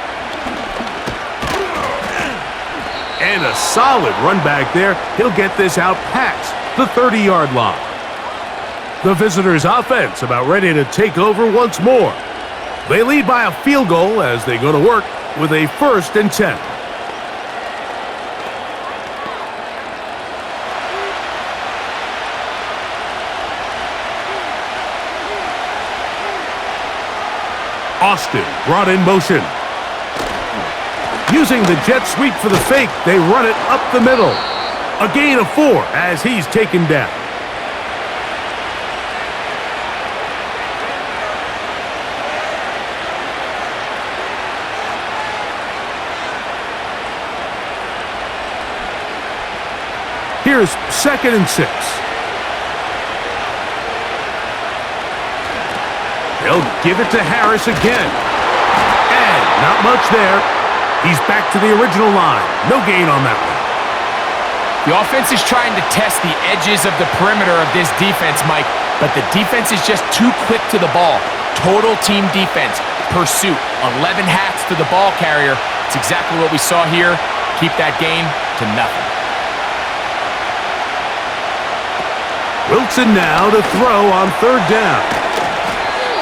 Speaker 1: And a solid run back there. He'll get this out past the 30-yard line. The visitors' offense about ready to take over once more. They lead by a field goal as they go to work with a 1st and 10. Austin brought in motion. Using the jet sweep for the fake, they run it up the middle. A gain of 4 as he's taken down. Here's 2nd and 6. They'll give it to Harris again. And not much there. He's back to the original line. No gain on that one.
Speaker 2: The offense is trying to test the edges of the perimeter of this defense, Mike, but the defense is just too quick to the ball. Total team defense, pursuit, 11 hats to the ball carrier. It's exactly what we saw here. Keep that game to nothing.
Speaker 1: Wilson now to throw on 3rd down.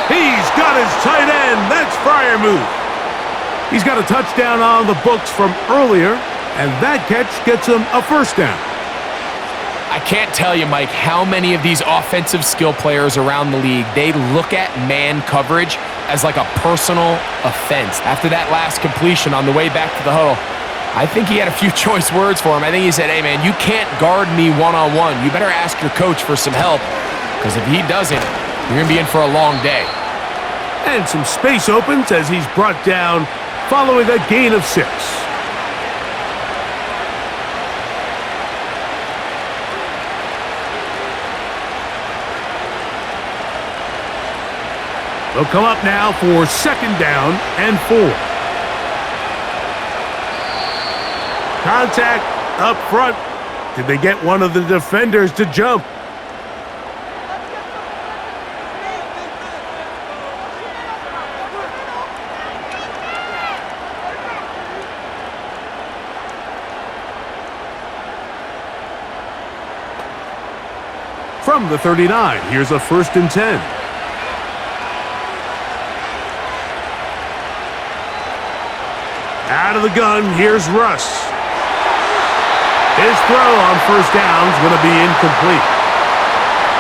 Speaker 1: He's got his tight end. That's Freiermuth. He's got a touchdown on the books from earlier, and that catch gets him a 1st down.
Speaker 2: I can't tell you, Mike, how many of these offensive skill players around the league, they look at man coverage as like a personal offense. After that last completion on the way back to the huddle, I think he had a few choice words for him. I think he said, hey, man, you can't guard me one-on-one. You better ask your coach for some help, because if he doesn't, you're going to be in for a long day.
Speaker 1: And some space opens as he's brought down following a gain of 6. They'll come up now for 2nd down and 4. Contact up front. Did they get one of the defenders to jump? From the 39, here's a 1st and 10. Out of the gun, here's Russ. His throw on 1st down is going to be incomplete.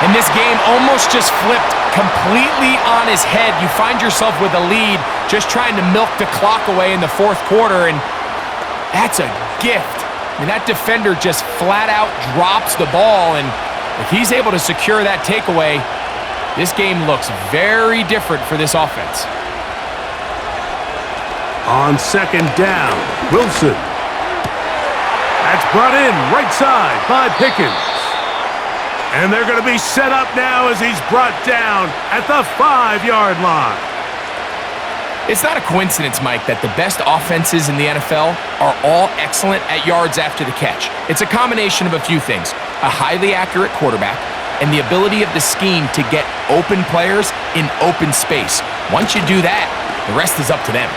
Speaker 2: And this game almost just flipped completely on his head. You find yourself with a lead, just trying to milk the clock away in the 4th quarter, and that's a gift. I mean, that defender just flat out drops the ball, and if he's able to secure that takeaway, This game looks very different for this offense.
Speaker 1: On second down, Wilson. That's brought in right side by Pickens. And they're going to be set up now as he's brought down at the 5-yard line.
Speaker 2: It's not a coincidence, Mike, that the best offenses in the NFL are all excellent at yards after the catch. It's a combination of a few things: a highly accurate quarterback and the ability of the scheme to get open players in open space. Once you do that, the rest is up to them.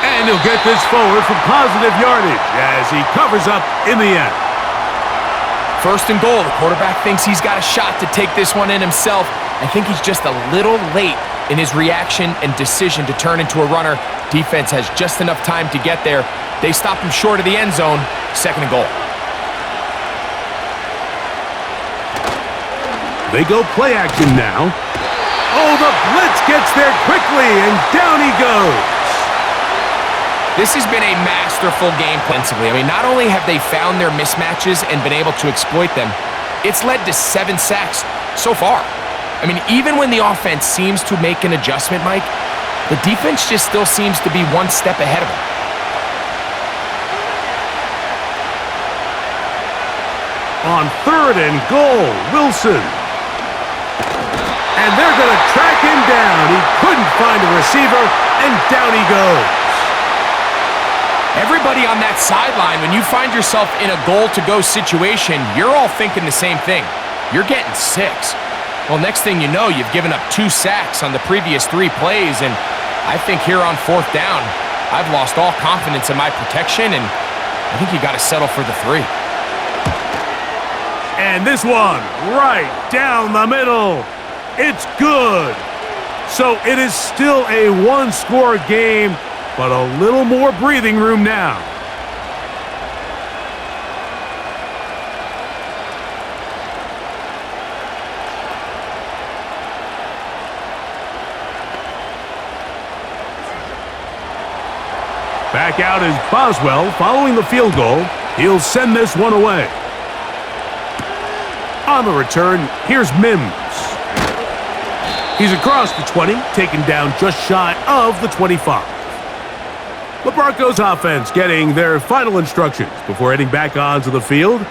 Speaker 1: And he'll get this forward for positive yardage as he covers up in the end.
Speaker 2: First and goal, the quarterback thinks he's got a shot to take this one in himself. I think he's just a little late in his reaction and decision to turn into a runner. Defense has just enough time to get there. They stop him short of the end zone. Second and goal.
Speaker 1: They go play action now. Oh, the blitz gets there quickly, and down he goes.
Speaker 2: This has been a masterful game offensively. I mean, not only have they found their mismatches and been able to exploit them, it's led to 7 sacks so far. I mean, even when the offense seems to make an adjustment, Mike, the defense just still seems to be one step ahead of them.
Speaker 1: On third and goal, Wilson. And they're going to track him down. He couldn't find a receiver, and down he goes.
Speaker 2: Everybody on that sideline, when you find yourself in a goal-to-go situation, you're all thinking the same thing. You're getting 6. Well, next thing you know, you've given up 2 sacks on the previous 3 plays, and I think here on fourth down, I've lost all confidence in my protection, and I think you got to settle for the 3.
Speaker 1: And this one, right down the middle. It's good. So it is still a one-score game, but a little more breathing room now. Back out is Boswell following the field goal. He'll send this one away. On the return, here's Mims. He's across the 20, taken down just shy of the 25. The Broncos offense getting their final instructions before heading back onto the field.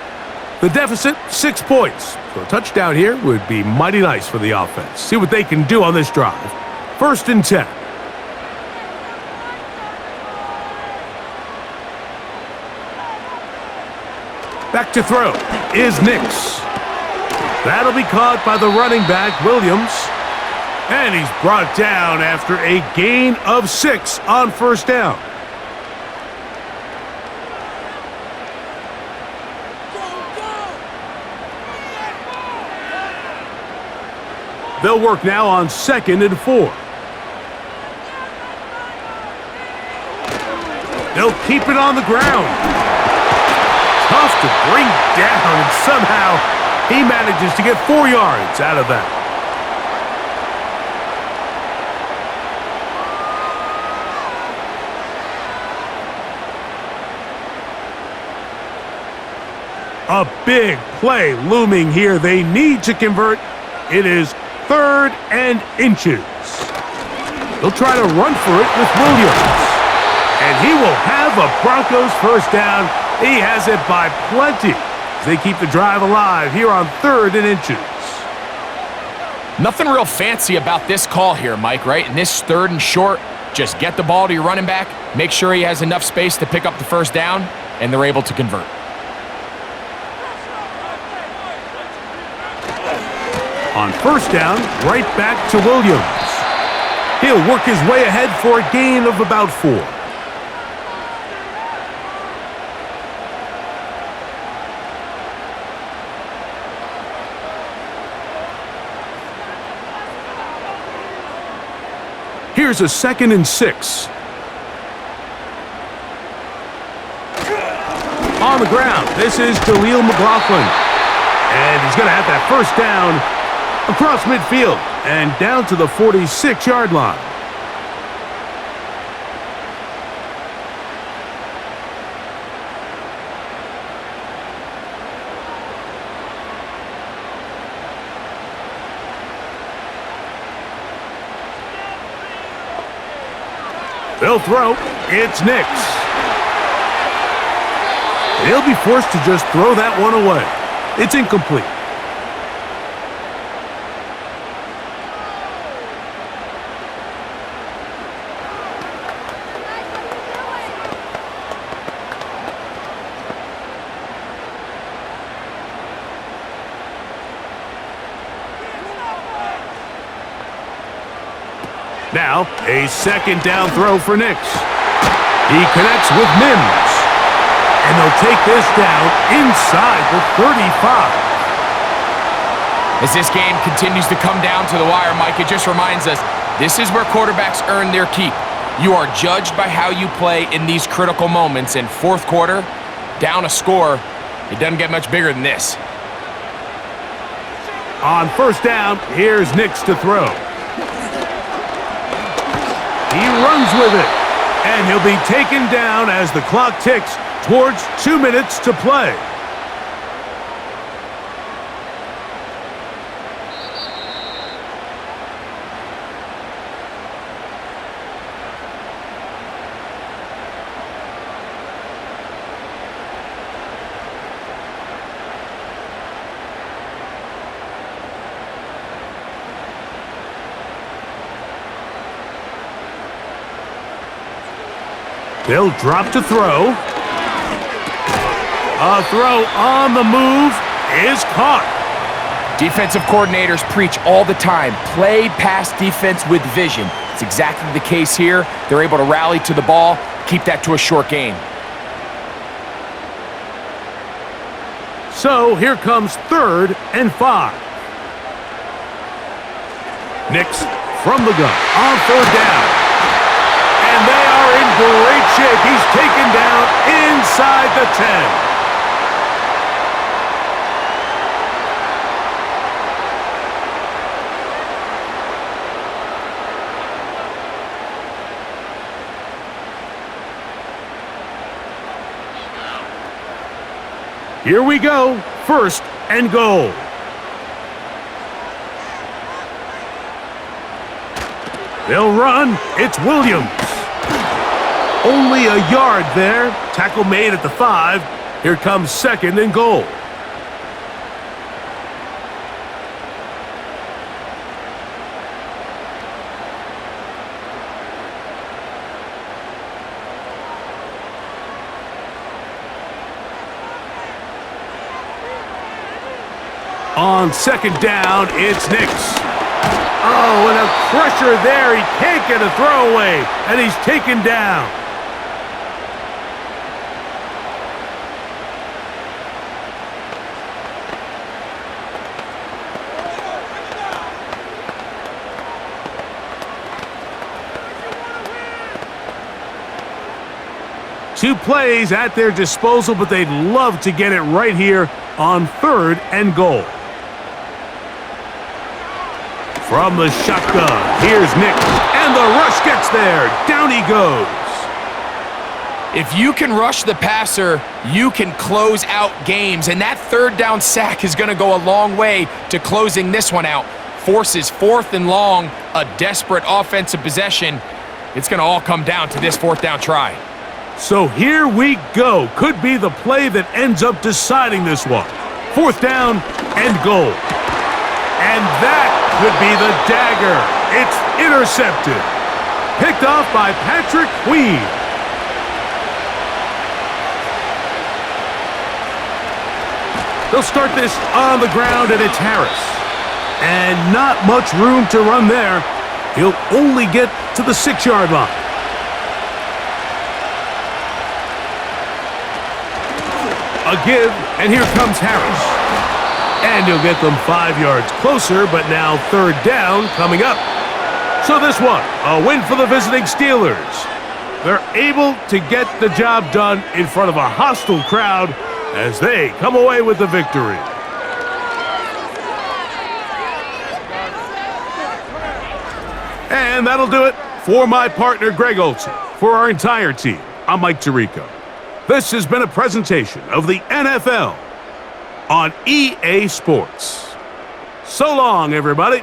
Speaker 1: The deficit, 6 points. So a touchdown here would be mighty nice for the offense. See what they can do on this drive. First and 10. Back to throw is Nix. That'll be caught by the running back, Williams. And he's brought down after a gain of 6 on first down. They'll work now on second and 4. They'll keep it on the ground. Tough to bring down, and somehow he manages to get 4 yards out of that. A big play looming here. They need to convert. It is 3rd and inches. They'll try to run for it with Williams. And he will have a Broncos first down. He has it by plenty as they keep the drive alive here on 3rd and inches.
Speaker 2: Nothing real fancy about this call here, Mike, right? In this 3rd and short, just get the ball to your running back, make sure he has enough space to pick up the first down, and they're able to convert.
Speaker 1: On first down, right back to Williams. He'll work his way ahead for a gain of about 4. Here's a 2nd and 6. On the ground, this is Jaleel McLaughlin. And he's going to have that first down across midfield and down to the 46-yard line. They'll throw. It's Nix. He'll be forced to just throw that one away. It's incomplete. Now, a second down throw for Nix. He connects with Mims. And they'll take this down inside the 35.
Speaker 2: As this game continues to come down to the wire, Mike, it just reminds us, this is where quarterbacks earn their keep. You are judged by how you play in these critical moments. In fourth quarter, down a score, it doesn't get much bigger than this.
Speaker 1: On first down, here's Nix to throw. He runs with it, and he'll be taken down as the clock ticks towards 2 minutes to play. They'll drop to throw. A throw on the move is caught.
Speaker 2: Defensive coordinators preach all the time, play pass defense with vision. It's exactly the case here. They're able to rally to the ball, keep that to a short gain.
Speaker 1: So here comes 3rd and 5. Nix from the gun on 3rd down. And they are in great shape. He's taken down inside the 10. Here we go, 1st and goal. They'll run. It's Williams. Only a yard there. Tackle made at the 5. Here comes 2nd and goal. On 2nd down, it's Nix. Oh, and a pressure there. He can't get a throwaway, and he's taken down. Two plays at their disposal, but they'd love to get it right here on 3rd and goal. From the shotgun, here's Nix, and the rush gets there. Down he goes.
Speaker 2: If you can rush the passer, you can close out games, and that 3rd down sack is going to go a long way to closing this one out. Forces 4th and long, a desperate offensive possession. It's going to all come down to this 4th down try.
Speaker 1: So here we go. Could be the play that ends up deciding this one. 4th down and goal. And that could be the dagger. It's intercepted. Picked off by Patrick Queen. They'll start this on the ground, and it's Harris. And not much room to run there. He'll only get to the 6-yard line. A give, and here comes Harris. And he'll get them 5 yards closer, but now 3rd down coming up. So this one, a win for the visiting Steelers. They're able to get the job done in front of a hostile crowd as they come away with the victory. And that'll do it for my partner, Greg Olson. For our entire team, I'm Mike Tirico. This has been a presentation of the NFL on EA Sports. So long, everybody.